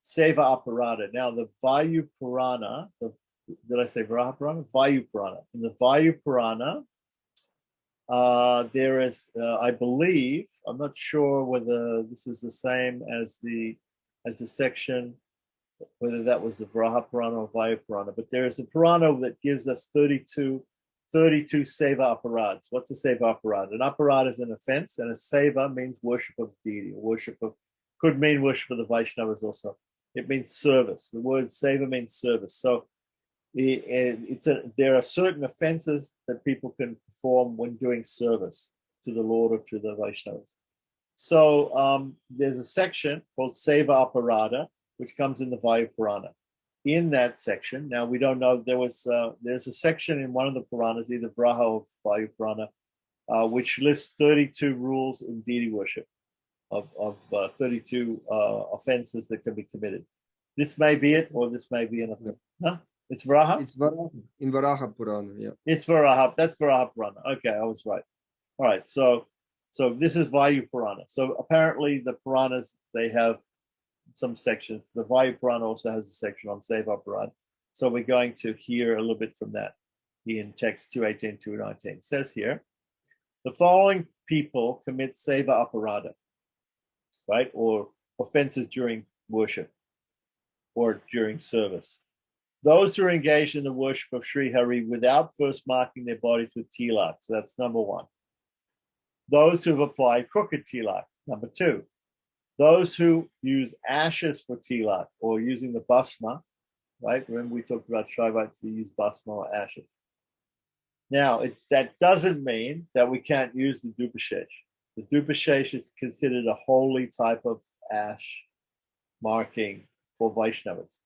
Seva Aparada. Now the Vayu Purana, did I say Varaha Purana? Vayu Purana. In the Vayu Purana, There is, I believe, I'm not sure whether this is the same as the section, whether that was the Varaha Purana or Vayu Purana, but there is a Purana that gives us 32 seva aparads. What's a seva aparad? An aparad is an offense, and a seva means worship of deity, could mean worship of the Vaishnavas also. It means service. The word seva means service. So there are certain offenses that people can perform when doing service to the Lord or to the Vaishnavas. So there's a section called Seva Aparada, which comes in the Vayu Purana. In that section, now we don't know, there's a section in one of the Puranas, either Varaha or Vayu Purana, which lists 32 rules in deity worship of 32 offenses that can be committed. This may be it, or this may be another. No? It's Varaha? It's Varaha, in Varaha Purana, yeah. It's Varaha, that's Varaha Purana. Okay, I was right. All right, so this is Vayu Purana. So apparently the Puranas, they have some sections. The Vayu Purana also has a section on Seva Aparad. So we're going to hear a little bit from that in text 218, 219. It says here, the following people commit Seva Aparada, right? Or offenses during worship or during service. Those who are engaged in the worship of Sri Hari without first marking their bodies with tilak. So that's number one. Those who have applied crooked tilak. Number two. Those who use ashes for tilak or using the bhasma, right? Remember we talked about Shaivites who use bhasma or ashes. Now, that doesn't mean that we can't use the dupashesh. The dupashesh is considered a holy type of ash marking for Vaishnavas.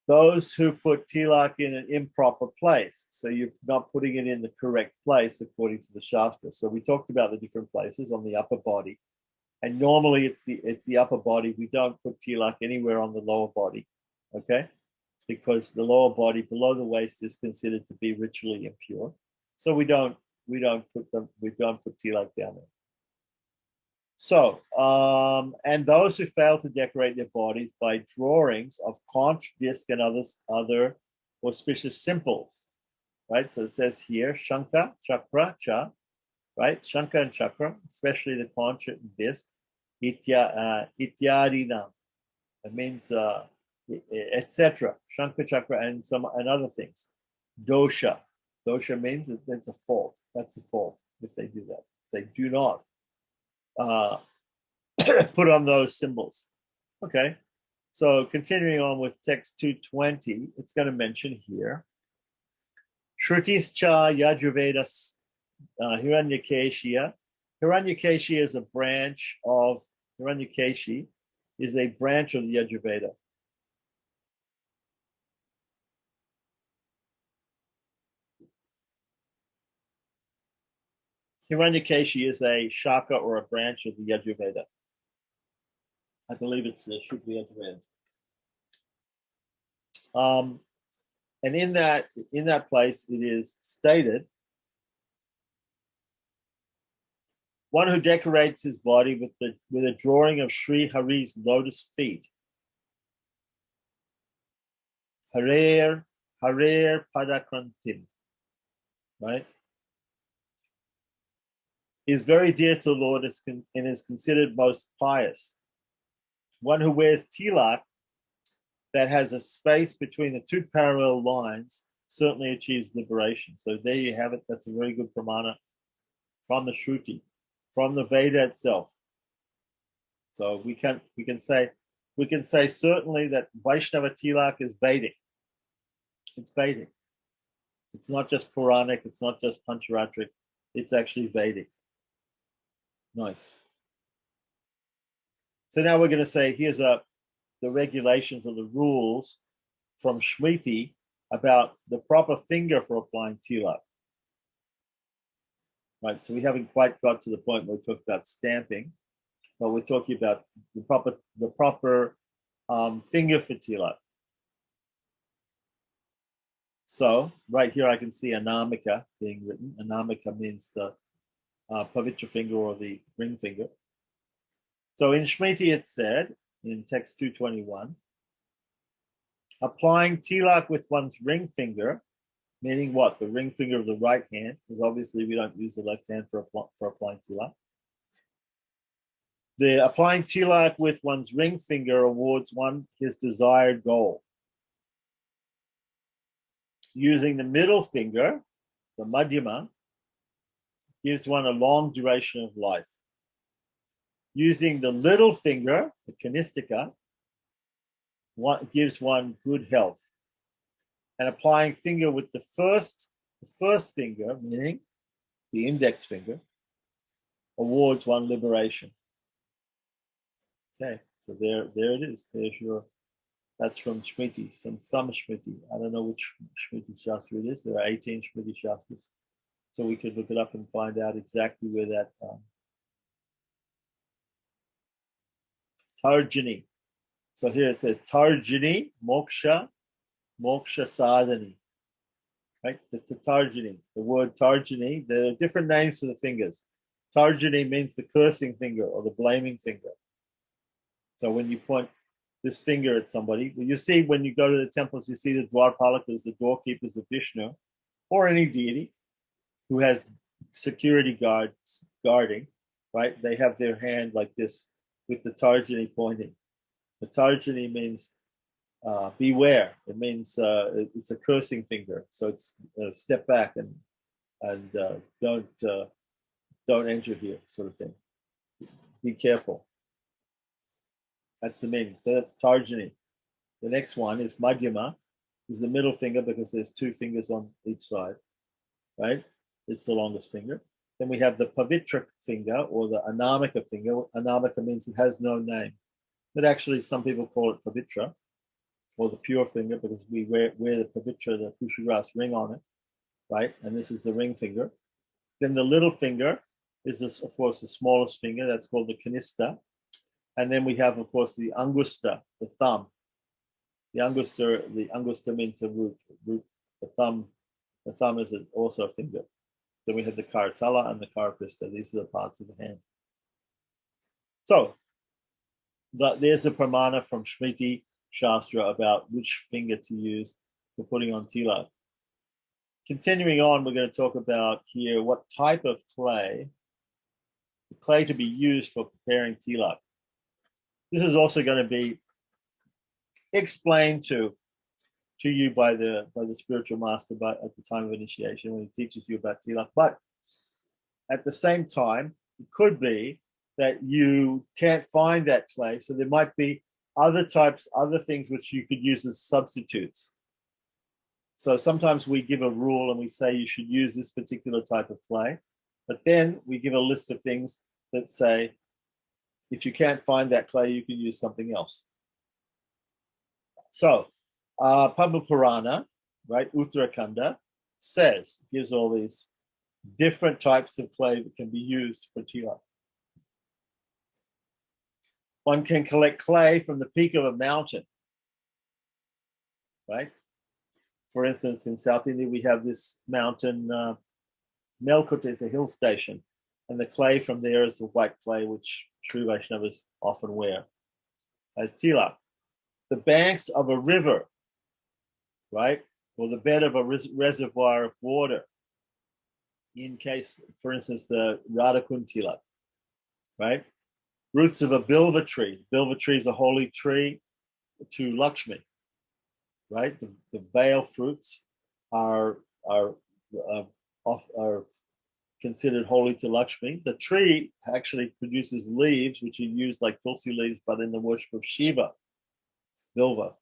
Those who put tilak in an improper place, so you're not putting it in the correct place according to the Shastra. So we talked about the different places on the upper body, and normally it's the upper body. We don't put tilak anywhere on the lower body, okay? It's because the lower body below the waist is considered to be ritually impure, so we don't put tilak down there. So, and those who fail to decorate their bodies by drawings of conch, disc, and other auspicious symbols, right? So it says here, Shanka, Chakra, Cha, right? Shanka and Chakra, especially the conch and disc, Ityadinam. It means, etc. Shanka, Chakra, and other things. Dosha. Dosha means that's a fault. That's a fault if they do that. If they do not put on those symbols. Okay, so continuing on with text 220, it's going to mention here Shrutischa Yajurvedas Hiranyakeshia. Hiranyakeshia is a branch of Hiranyakeshi is a branch of the Yajurveda. Hiranyakeshi is a shaka or a branch of the Yajurveda. I believe it should be Yajurveda. And in that place, it is stated, one who decorates his body with a drawing of Sri Hari's lotus feet. Harer Padakrantim, right? Is very dear to the Lord and is considered most pious. One who wears tilak that has a space between the two parallel lines certainly achieves liberation. So there you have it. That's a very good pramana from the Shruti, from the Veda itself. So we can say certainly that Vaishnava tilak is Vedic. It's Vedic. It's not just Puranic. It's not just Pancharatric. It's actually Vedic. Nice. So now we're going to say, here's the regulations or the rules from Shmriti about the proper finger for applying tilak. Right, so we haven't quite got to the point where we talk about stamping, but we're talking about the proper finger for tilak. So right here I can see Anamika being written. Anamika means the pavitra finger or the ring finger. So in Shmriti it said, in text 221, applying tilak with one's ring finger meaning what? The ring finger of the right hand, because obviously we don't use the left hand for applying tilak. The applying tilak with one's ring finger awards one his desired goal. Using the middle finger, the madhyama, gives one a long duration of life. Using the little finger, the kanistika, gives one good health. And applying finger with the first finger, meaning the index finger, awards one liberation. Okay, so there it is. That's from Shmiti, some Shmiti. I don't know which Shmiti Shastra it is. There are 18 Shmiti Shastras. So we could look it up and find out exactly where that Tarjani. So here it says Tarjani Moksha Sadhani. Right? That's the Tarjani. The word Tarjani, there are different names for the fingers. Tarjani means the cursing finger or the blaming finger. So when you point this finger at somebody, you see when you go to the temples, you see the Dwarpalakas, the doorkeepers of Vishnu, or any deity who has security guards guarding, right? They have their hand like this with the Tarjani pointing. The Tarjani means beware. It means it's a cursing finger. So it's step back and don't enter here, sort of thing. Be careful. That's the meaning. So that's Tarjani. The next one is Madhyama, is the middle finger because there's two fingers on each side, right? It's the longest finger. Then we have the Pavitra finger or the Anamika finger. Anamika means it has no name. But actually, some people call it Pavitra or the pure finger because we wear the Pavitra, the Pushagrass ring on it, right? And this is the ring finger. Then the little finger is this, of course, the smallest finger. That's called the Kanista. And then we have, of course, the Angusta, the thumb. The Angusta means a root. The thumb is also a finger. Then we have the Karatala and the Karaprista. These are the parts of the hand. So there's a pramana from Shmiti Shastra about which finger to use for putting on tilak. Continuing on, we're going to talk about here what type of clay to be used for preparing tilak. This is also going to be explained to you by the spiritual master at the time of initiation when he teaches you about tilak. But at the same time, it could be that you can't find that clay, so there might be other things which you could use as substitutes. So sometimes we give a rule and we say you should use this particular type of clay, but then we give a list of things that say, if you can't find that clay, you can use something else. So, Padma Purana, right, Uttarakhanda, gives all these different types of clay that can be used for tilak. One can collect clay from the peak of a mountain, right? For instance, in South India, we have this mountain, Melkut is a hill station, and the clay from there is the white clay, which true Vaishnavas often wear as tilak. The banks of a river, right, or the bed of a reservoir of water, in case, for instance, the Radhakund tilak, right? Roots of a bilva tree. Bilva tree is a holy tree to Lakshmi, right? The veil fruits are considered holy to Lakshmi. The tree actually produces leaves, which are used like tulsi leaves, but in the worship of Shiva, bilva.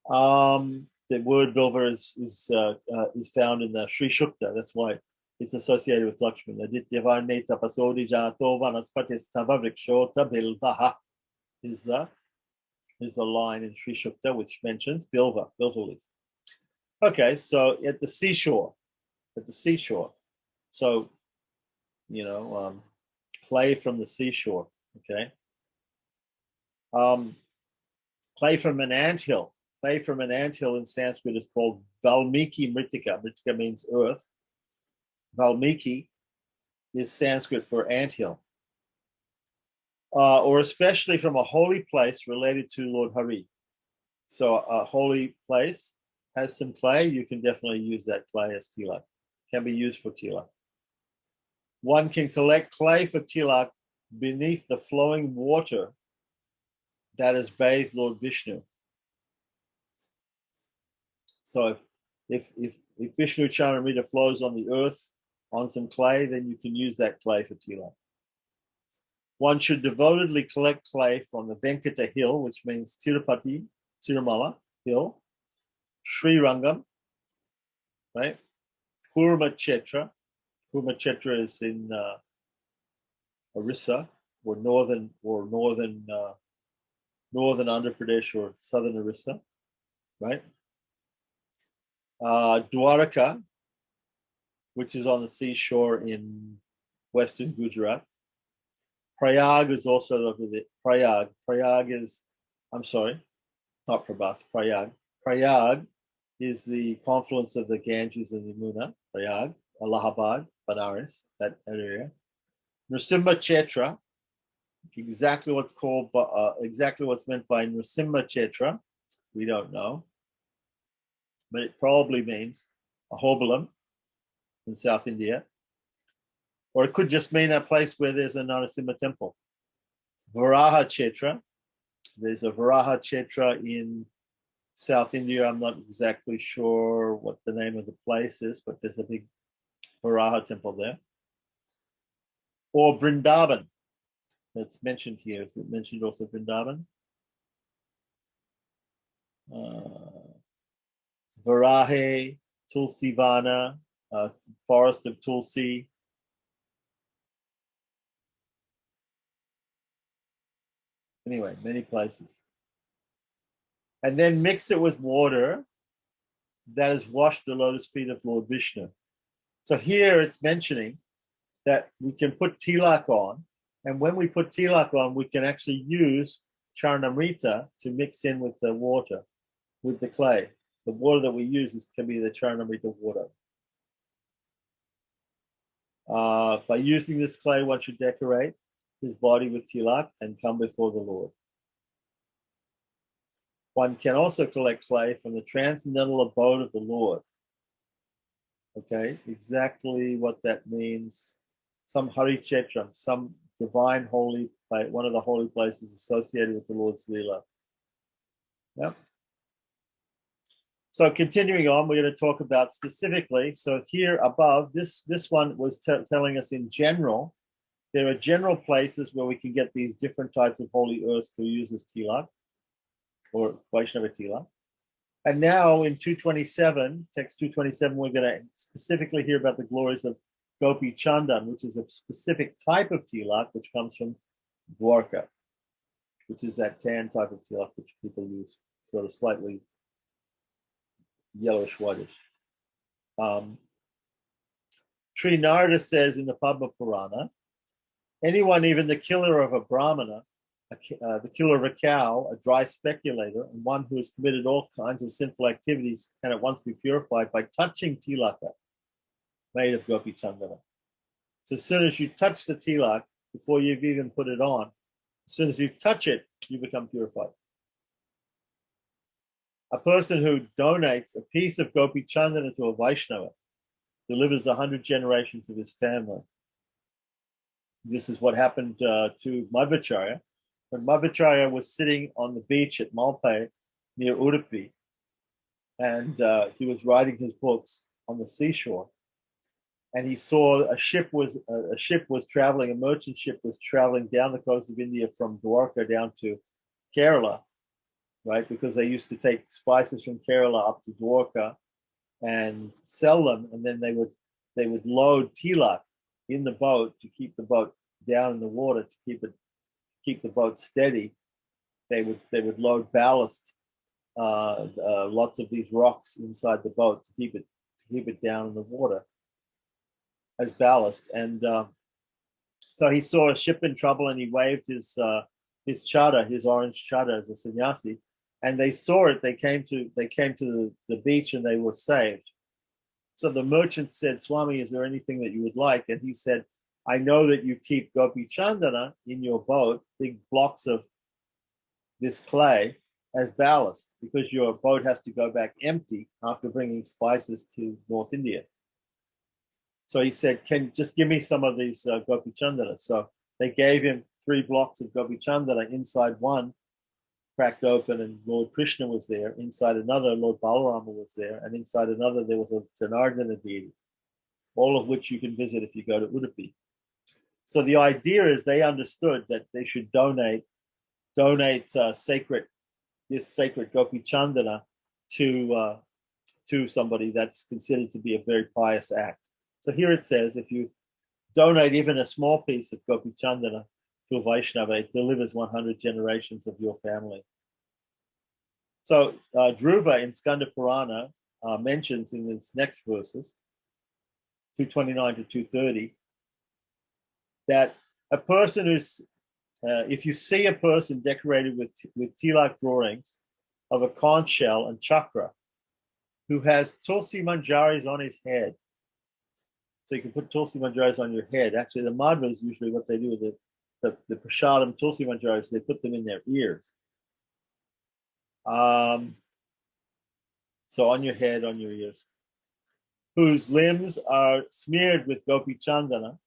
The word bilva is found in the Sri Shukta. That's why it's associated with Lakshmi. Is the line in Sri Shukta which mentions bilva leaf. Okay, so at the seashore. So, clay from the seashore, okay? Clay from an anthill. Clay from an anthill in Sanskrit is called Valmiki Mritika. Mritika means earth. Valmiki is Sanskrit for anthill. Or especially from a holy place related to Lord Hari. So a holy place has some clay, you can definitely use that clay as tilak. Can be used for tilak. One can collect clay for tilak beneath the flowing water that has bathed Lord Vishnu. So if Vishnu Charanamrita flows on the earth on some clay, then you can use that clay for tilak. One should devotedly collect clay from the Venkata hill, which means Tirupati, Tirumala hill, Sri Rangam, right? Kurmachetra. Kurmachetra is in Orissa, or northern Andhra Pradesh or southern Orissa, right? Dwaraka, which is on the seashore in western Gujarat. Prayag is also over there. Prayag is, I'm sorry, not Prabhas, Prayag. Prayag is the confluence of the Ganges and the Yamuna. Prayag, Allahabad, Banaras, that area. Nrsimha Chetra, exactly what's meant by Nrsimha Chetra, we don't know, but it probably means Ahobilam in South India, or it could just mean a place where there's a Narasimha temple. Varaha Chetra, there's a Varaha Chetra in South India. I'm not exactly sure what the name of the place is, but there's a big Varaha temple there. Or Vrindavan, that's mentioned here. Is it mentioned also Vrindavan? Varahe, Tulsivana, forest of Tulsi. Anyway, many places. And then mix it with water that has washed the lotus feet of Lord Vishnu. So here it's mentioning that we can put tilak on, and when we put tilak on, we can actually use Charanamrita to mix in with the water, with the clay. The water that we use can be the Charanamrita water. By using this clay, one should decorate his body with tilak and come before the Lord. One can also collect clay from the transcendental abode of the Lord. Okay, exactly what that means. Some Hari Chetram, some divine holy place, one of the holy places associated with the Lord's Leela. Yep. So continuing on, we're going to talk about specifically. So here above, this one was telling us in general, there are general places where we can get these different types of holy earths to use as tilak, or Vaishnava tilak. And now in 227, text 227, we're going to specifically hear about the glories of Gopi Chandan, which is a specific type of tilak which comes from Dwarka, which is that tan type of tilak which people use, sort of slightly yellowish whitish. Sri Narada says in the Padma Purana, anyone, even the killer of a Brahmana, the killer of a cow, a dry speculator, and one who has committed all kinds of sinful activities can at once be purified by touching tilaka made of Gopi Chandana. So as soon as you touch the tilak, before you've even put it on, as soon as you touch it, you become purified. A person who donates a piece of Gopi Chandana to a Vaishnava delivers 100 generations of his family. This is what happened to Madhvacharya. When Madhvacharya was sitting on the beach at Malpe near Udupi, and he was writing his books on the seashore, and he saw a ship was traveling, a merchant ship was traveling down the coast of India from Dwarka down to Kerala, right? Because they used to take spices from Kerala up to Dwarka and sell them, and then they would load tilak in the boat to keep the boat down in the water, to keep the boat steady. They would load ballast, lots of these rocks inside the boat to keep it down in the water as ballast. And so he saw a ship in trouble, and he waved his chadar, his orange chadar, as a sannyasi, and they saw it. They came to the beach, and they were saved. So the merchant said, "Swami, is there anything that you would like?" And he said, "I know that you keep Gopi Chandana in your boat, big blocks of this clay, as ballast, because your boat has to go back empty after bringing spices to North India. So he said, "Can just give me some of these Gopi Chandana." So they gave him 3 blocks of Gopi Chandana. Inside one, cracked open, and Lord Krishna was there. Inside another, Lord Balarama was there. And inside another, there was a Janardana deity, all of which you can visit if you go to Udupi. So the idea is they understood that they should donate this sacred Gopi Chandana to somebody that's considered to be a very pious act. So here it says, if you donate even a small piece of Gopi Chandana to a Vaishnava, it delivers 100 generations of your family. So Dhruva in Skanda Purana mentions in its next verses, 229 to 230, that a person who's, if you see a person decorated with tilak drawings of a conch shell and chakra, who has tulsi manjaris on his head, so you can put tulsi manjaris on your head. Actually, the madhvas usually what they do with the prasadam tulsi manjaris, they put them in their ears. So on your head, on your ears, whose limbs are smeared with gopi chandana,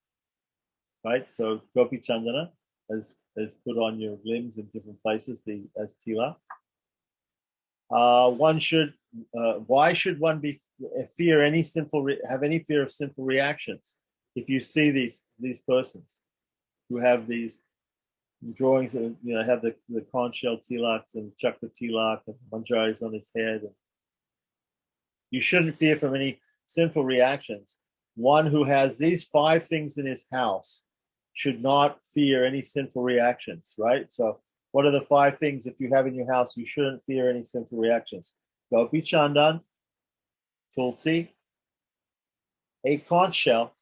right? So gopi chandana is put on your limbs in different places as tila. Why should one have any fear of sinful reactions? If you see these persons who have these drawings, have the conch shell tilaks and chakra tilak and manjaris on his head, you shouldn't fear from any sinful reactions. One who has these 5 things in his house should not fear any sinful reactions, right? So what are the 5 things if you have in your house you shouldn't fear any sinful reactions? Gopi Chandan, Tulsi, a conch shell,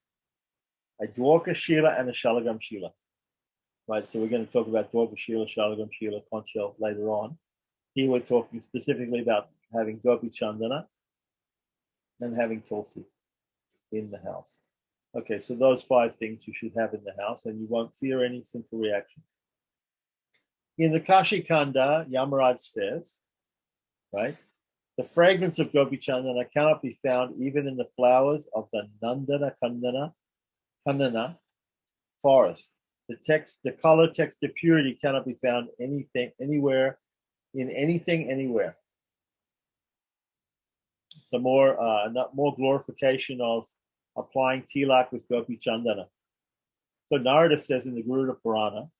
a Dwarka Shila, and a Shalagam Shila. Right, so we're going to talk about Dwarka Shila, Shalagam Shila, conch shell later on. Here we're talking specifically about having Gopi Chandana and having Tulsi in the house. Okay, so those 5 things you should have in the house, and you won't fear any sinful reactions. In the Kashi Kanda, Yamaraj says, right, the fragrance of Gopi Chandana cannot be found even in the flowers of the Nandana Kandana forest. The color, texture, purity cannot be found anywhere. Some more glorification of applying tilak with Gopi Chandana. So Narada says in the Garuda Purana,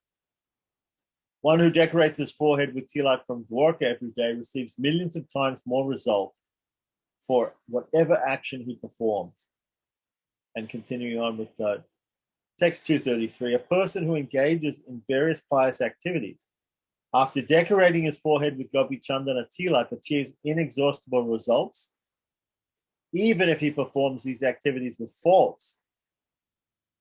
one who decorates his forehead with tilak from Dwarka every day receives millions of times more result for whatever action he performs. And continuing on with text 233, a person who engages in various pious activities after decorating his forehead with Gopi Chandana tilak achieves inexhaustible results, even if he performs these activities with faults.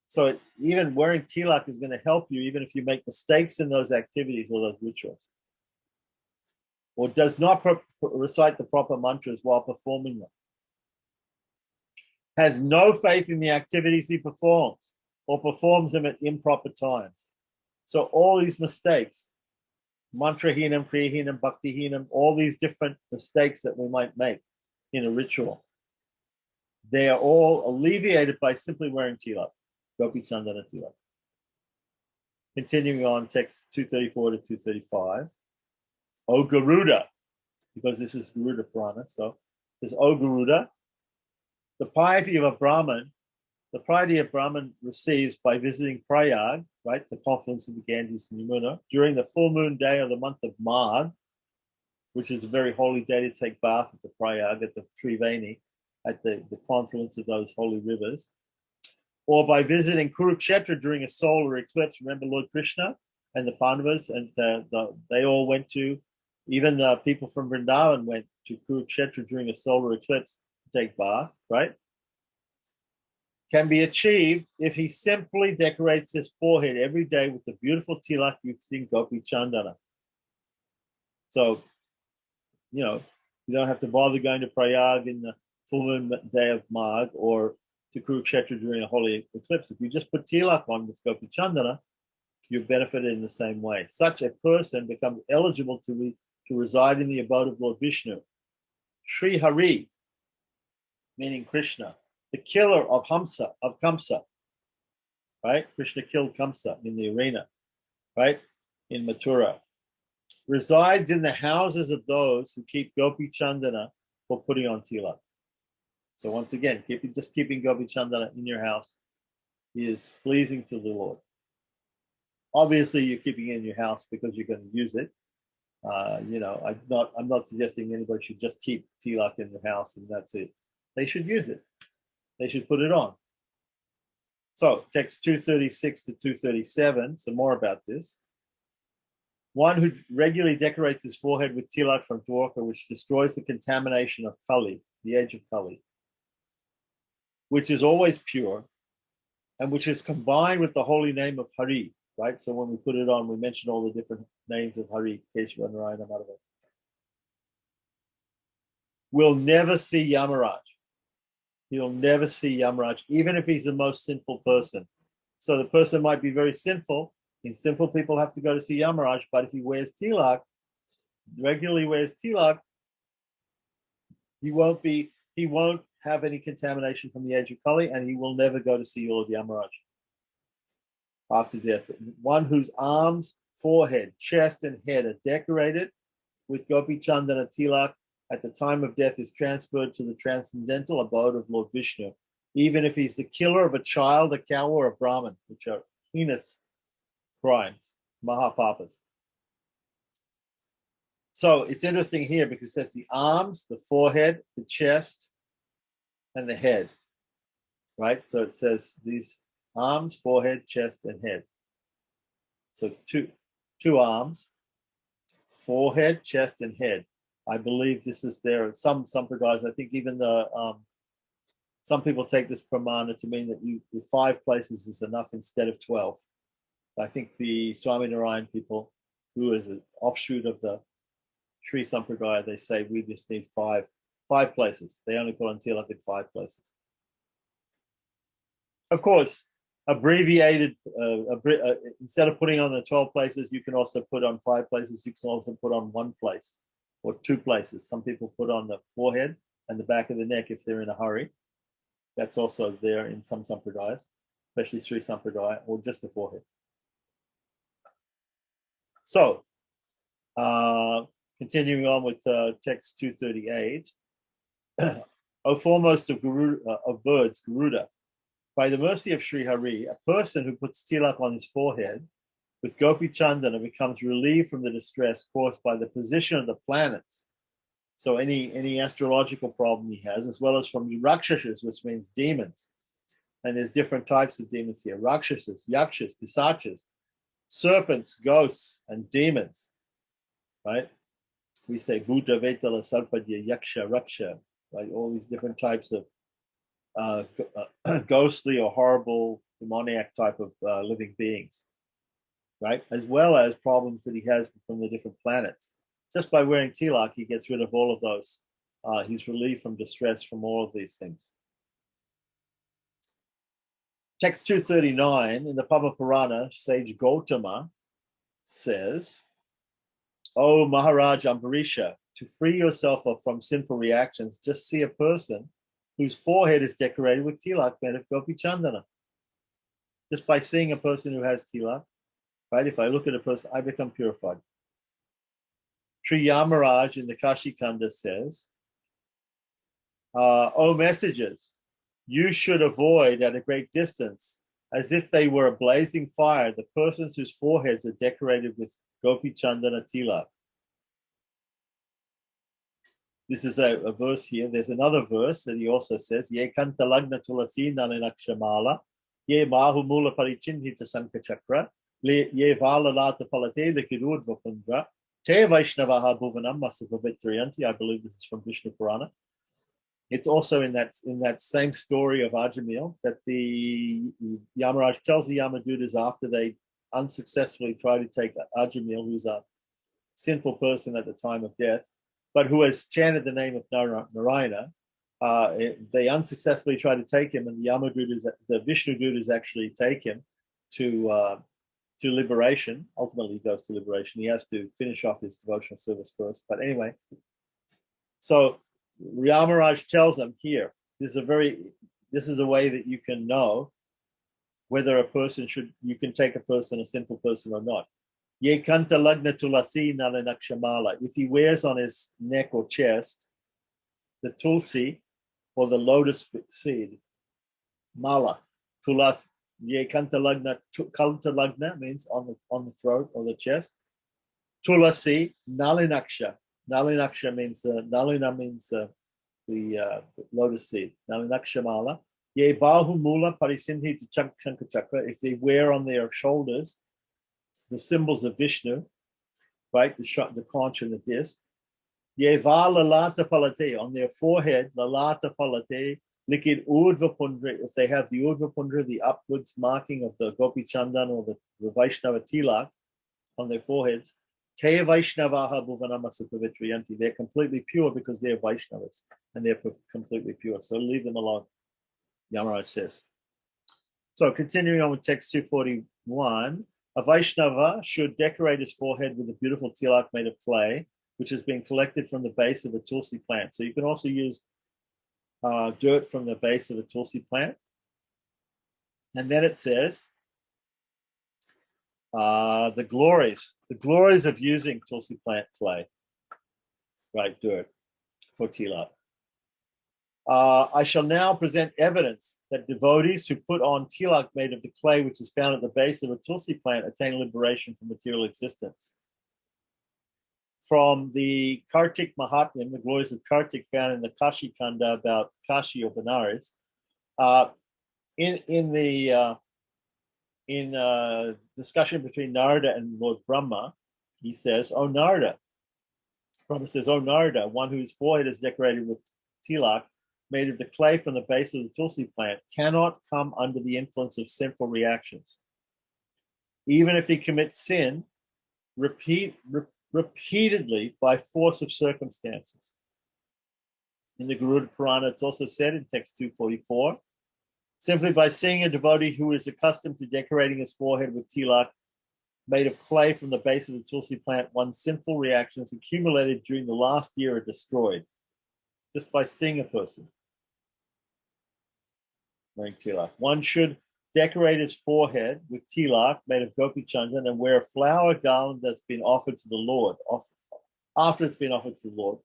So even wearing tilak is going to help you even if you make mistakes in those activities or those rituals, or does not recite the proper mantras while performing them, has no faith in the activities he performs, or performs them at improper times. So all these mistakes, mantrahinam, kriyahinam, bhaktihinam, all these different mistakes that we might make in a ritual, they are all alleviated by simply wearing tilak, Gopi Chandana tilak. Continuing on, text 234 to 235. O Garuda, because this is Garuda Purana, so it says, O Garuda, the piety of Brahman receives by visiting Prayag, right, the confluence of the Ganges and Yamuna, during the full moon day of the month of Magh, which is a very holy day to take bath at the Prayag, at the Triveni, at the confluence of those holy rivers, or by visiting Kurukshetra during a solar eclipse. Remember Lord Krishna and the Pandavas, and they all went to, even the people from Vrindavan went to Kurukshetra during a solar eclipse to take bath, right? Can be achieved if he simply decorates his forehead every day with the beautiful tilak using Gopi Chandana. So, you don't have to bother going to Prayag in the full moon day of Magh or to Kurukshetra during a holy eclipse. If you just put tilak on with Gopi Chandana, you're benefited in the same way. Such a person becomes eligible to to reside in the abode of Lord Vishnu. Sri Hari, meaning Krishna, the killer of Kamsa, right? Krishna killed Kamsa in the arena, right? In Mathura. Resides in the houses of those who keep Gopi Chandana for putting on tilak. So once again, just keeping Gopi Chandana in your house is pleasing to the Lord. Obviously, you're keeping it in your house because you're going to use it. I'm not suggesting anybody should just keep tilak in their house and that's it. They should use it. They should put it on. So text 236 to 237, some more about this. One who regularly decorates his forehead with tilak from Dwarka, which destroys the contamination of Kali, the age of Kali, which is always pure, and which is combined with the holy name of Hari, right? So when we put it on, we mention all the different names of Hari, Kesava, Narayana, Madhava. Will never see Yamaraj. He'll never see Yamaraj, even if he's the most sinful person. So the person might be very sinful, and sinful people have to go to see Yamaraj, but if he wears tilak, regularly wears tilak, he won't have any contamination from the age of Kali, and he will never go to see Lord Yamaraj after death. One whose arms, forehead, chest, and head are decorated with Gopi Chandana tilak at the time of death is transferred to the transcendental abode of Lord Vishnu, even if he's the killer of a child, a cow, or a Brahmin, which are heinous crimes, mahapapas. So it's interesting here because it says the arms, the forehead, the chest, and the head, right? So it says these arms, forehead, chest, and head. So two arms, forehead, chest, and head. I believe this is there. Some sampradas, I think even some people take this pramana to mean that the 5 places is enough instead of 12. I think the Swaminarayan people, who is an offshoot of the Sri Sampradaya, they say we just need 5 places. They only put on tilak in 5 places. Of course, abbreviated, instead of putting on the 12 places, you can also put on 5 places. You can also put on 1 place or 2 places. Some people put on the forehead and the back of the neck if they're in a hurry. That's also there in some sampradayas, especially Sri Sampradaya, or just the forehead. So, continuing on with text 238. O foremost of birds, Garuda, by the mercy of Sri Hari, a person who puts tilak on his forehead with Gopi Chandana becomes relieved from the distress caused by the position of the planets. So any astrological problem he has, as well as from Rakshasas, which means demons. And there's different types of demons here. Rakshasas, Yakshas, Pisachas, serpents, ghosts, and demons, right? We say Bhuta, Vetala, Sarpadya, Yaksha, Raksha, right? All these different types of ghostly or horrible demoniac type of living beings, right? As well as problems that he has from the different planets. Just by wearing tilak, he gets rid of all of those. He's relieved from distress from all of these things. Text 239 in the Padma Purana, sage Gautama says, O Maharaj Ambarisha, to free yourself from sinful reactions, just see a person whose forehead is decorated with tilak made of Gopi Chandana. Just by seeing a person who has tilak, right? If I look at a person, I become purified. Sri Yamaraj in the Kashi Kanda says, O messages, you should avoid at a great distance, as if they were a blazing fire, the persons whose foreheads are decorated with Gopi Chandana tilak. This is a verse here. There's another verse that he also says, Ye kanta lagna tulasi nalinakshamala, ye mahu mula parichinhita sankachakra, ye vala lata palate likirud vapundra, te vaishnavaha bhuvanam masavavitriyanti. I believe this is from Vishnu Purana. It's also in that same story of Ajamil that the Yamaraj tells the Yamadutas after they unsuccessfully try to take Ajamil, who's a sinful person at the time of death, but who has chanted the name of Narayana. They unsuccessfully try to take him, and the Yamadutas, the Vishnu Dutas actually take him to to liberation. Ultimately, he goes to liberation. He has to finish off his devotional service first. But anyway, so Yamaraj tells them here, this is a way that you can know whether a person you can take a person, a sinful person or not. Ye kanta lagna tulasi nalinakshamala. If he wears on his neck or chest the tulsi or the lotus seed, mala, tulas, ye kanta lagna means on the throat or the chest. Tulasi, nalinaksha. Nalinaksha means nalina means the lotus seed. Nalinaksha mala. Ye bahu mula parisindhi to Shankha chakra. If they wear on their shoulders the symbols of Vishnu, right, the conch and the disc. Ye va lalata palate, on their forehead, lalata palate, likid urdhva pundra, if they have the urdhva pundra, the upwards marking of the Gopi Chandan or the Vaishnava Tilak on their foreheads, te Vaishnavaha bhuvanamasa pavitriyanti, they're completely pure because they're Vaishnavas and they're completely pure. So leave them alone, Yamaraj says. So continuing on with text 241, a Vaishnava should decorate his forehead with a beautiful tilak made of clay, which has been collected from the base of a tulsi plant. So you can also use dirt from the base of a tulsi plant. And then it says, the glories of using tulsi plant clay, right, dirt, for tilak. I shall now present evidence that devotees who put on tilak made of the clay which is found at the base of a tulsi plant attain liberation from material existence. From the Kartik Mahatmyam, the glories of Kartik found in the Kashi Kanda about Kashi or Benares, in discussion between Narada and Lord Brahma, he says, "O Narada," Brahma says, "O Narada, one whose forehead is decorated with tilak made of the clay from the base of the tulsi plant cannot come under the influence of sinful reactions. Even if he commits sin repeatedly by force of circumstances." In the Garuda Purana, it's also said in text 244, simply by seeing a devotee who is accustomed to decorating his forehead with tilak made of clay from the base of the tulsi plant, one's sinful reactions accumulated during the last year are destroyed. Just by seeing a person wearing tilak. One should decorate his forehead with tilak made of gopi chandan and wear a flower garland that's been offered to the Lord. After it's been offered to the Lord,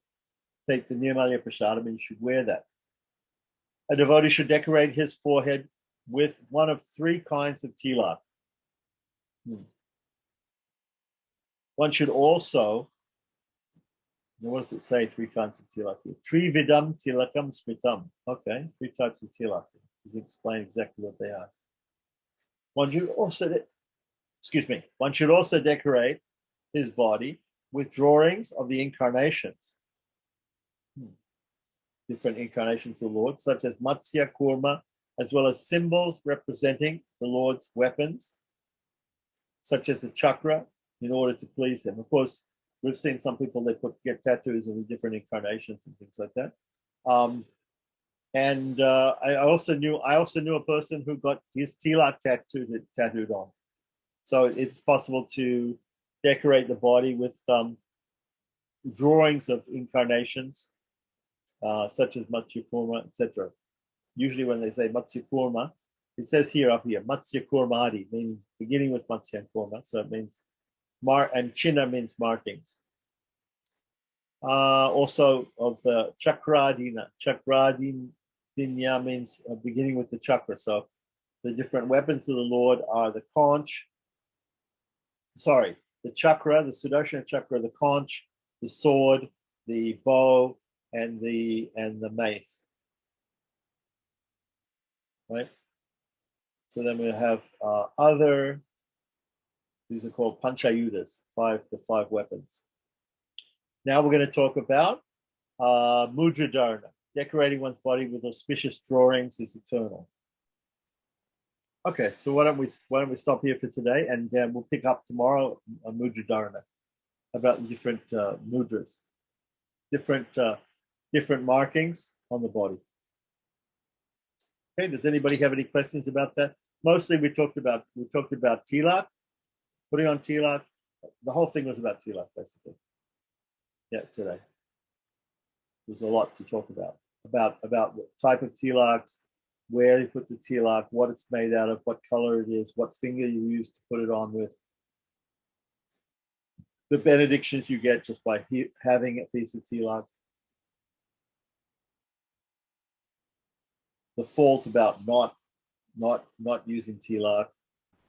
take the Nirmalya Prasadam and you should wear that. A devotee should decorate his forehead with one of three kinds of tilak. One should also, what does it say, three kinds of tilak? Trividam tilakam smitam. Okay, three types of tilak. Does explain exactly what they are. One should also decorate his body with drawings of the incarnations. Different incarnations of the Lord, such as Matsya Kurma, as well as symbols representing the Lord's weapons, such as the chakra, in order to please him. Of course, we've seen some people, they get tattoos of the different incarnations and things like that. I also knew a person who got his tilak tattooed on. So it's possible to decorate the body with drawings of incarnations, such as Matsya Kurma, etc. Usually when they say Matsya Kurma, it says up here, Matsya Kurmadi, meaning beginning with Matsya and Kurma. So it means and China means markings. Also of the Chakradina. Chakradina means beginning with the chakra. So the different weapons of the Lord are the conch, the chakra, the Sudarshana chakra, the conch, the sword, the bow, and the mace. Right? So then we'll have these are called panchayudas, the five weapons. Now we're going to talk about mudra dharana. Decorating one's body with auspicious drawings is eternal. Okay, so why don't we stop here for today, and we'll pick up tomorrow on mudra dharana, about the different mudras, different markings on the body. Okay, does anybody have any questions about that? Mostly we talked about tilak, putting on Tilak. The whole thing was about Tilak, basically. Yeah, today. There's a lot to talk about what type of Tilaks, where you put the Tilak, what it's made out of, what color it is, what finger you use to put it on with. The benedictions you get just by having a piece of Tilak. The fault about not using Tilak.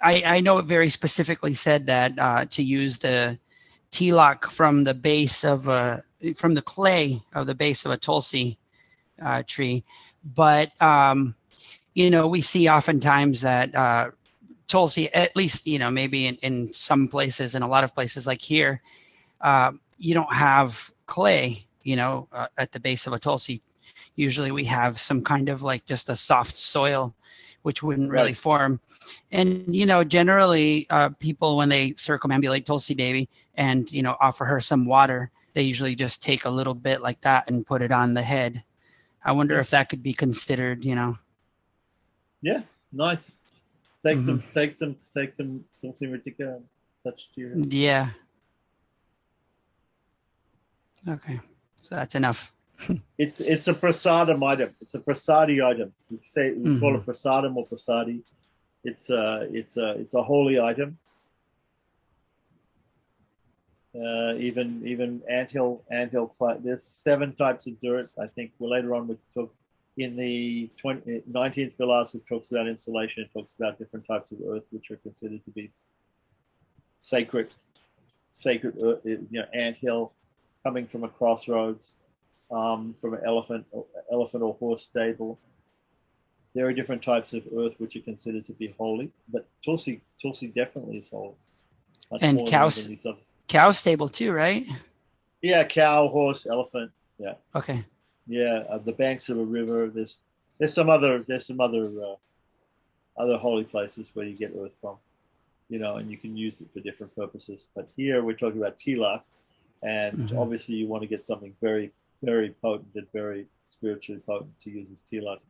I know it very specifically said that to use the Tilak from the base of from the clay of the base of a Tulsi tree, but we see oftentimes that Tulsi, at least maybe in some places, in a lot of places like here, you don't have clay, at the base of a Tulsi. Usually we have some kind of like just a soft soil, which wouldn't really form. And, generally people, when they circumambulate Tulsi Devi and, offer her some water, they usually just take a little bit like that and put it on the head. I wonder if that could be considered, Yeah, nice. Take some Tulsi Ritika and touch to your head. Yeah. Okay. So that's enough. It's a prasadam item. It's a prasadi item. We call it prasadam or prasadi. It's a holy item. Even anthill. There's 7 types of dirt. I think later on we talk in the 19th Vilasa, which talks about insulation. It talks about different types of earth which are considered to be sacred earth. Anthill coming from a crossroads. From an elephant or horse stable. There are different types of earth which are considered to be holy, but Tulsi definitely is holy. And cow stable too, right? Yeah, cow, horse, elephant. Yeah. Okay. Yeah, the banks of a river. There's some other holy places where you get earth from, and you can use it for different purposes. But here we're talking about Tilak, and obviously you want to get something very, very potent and very spiritually potent to use as Tilak.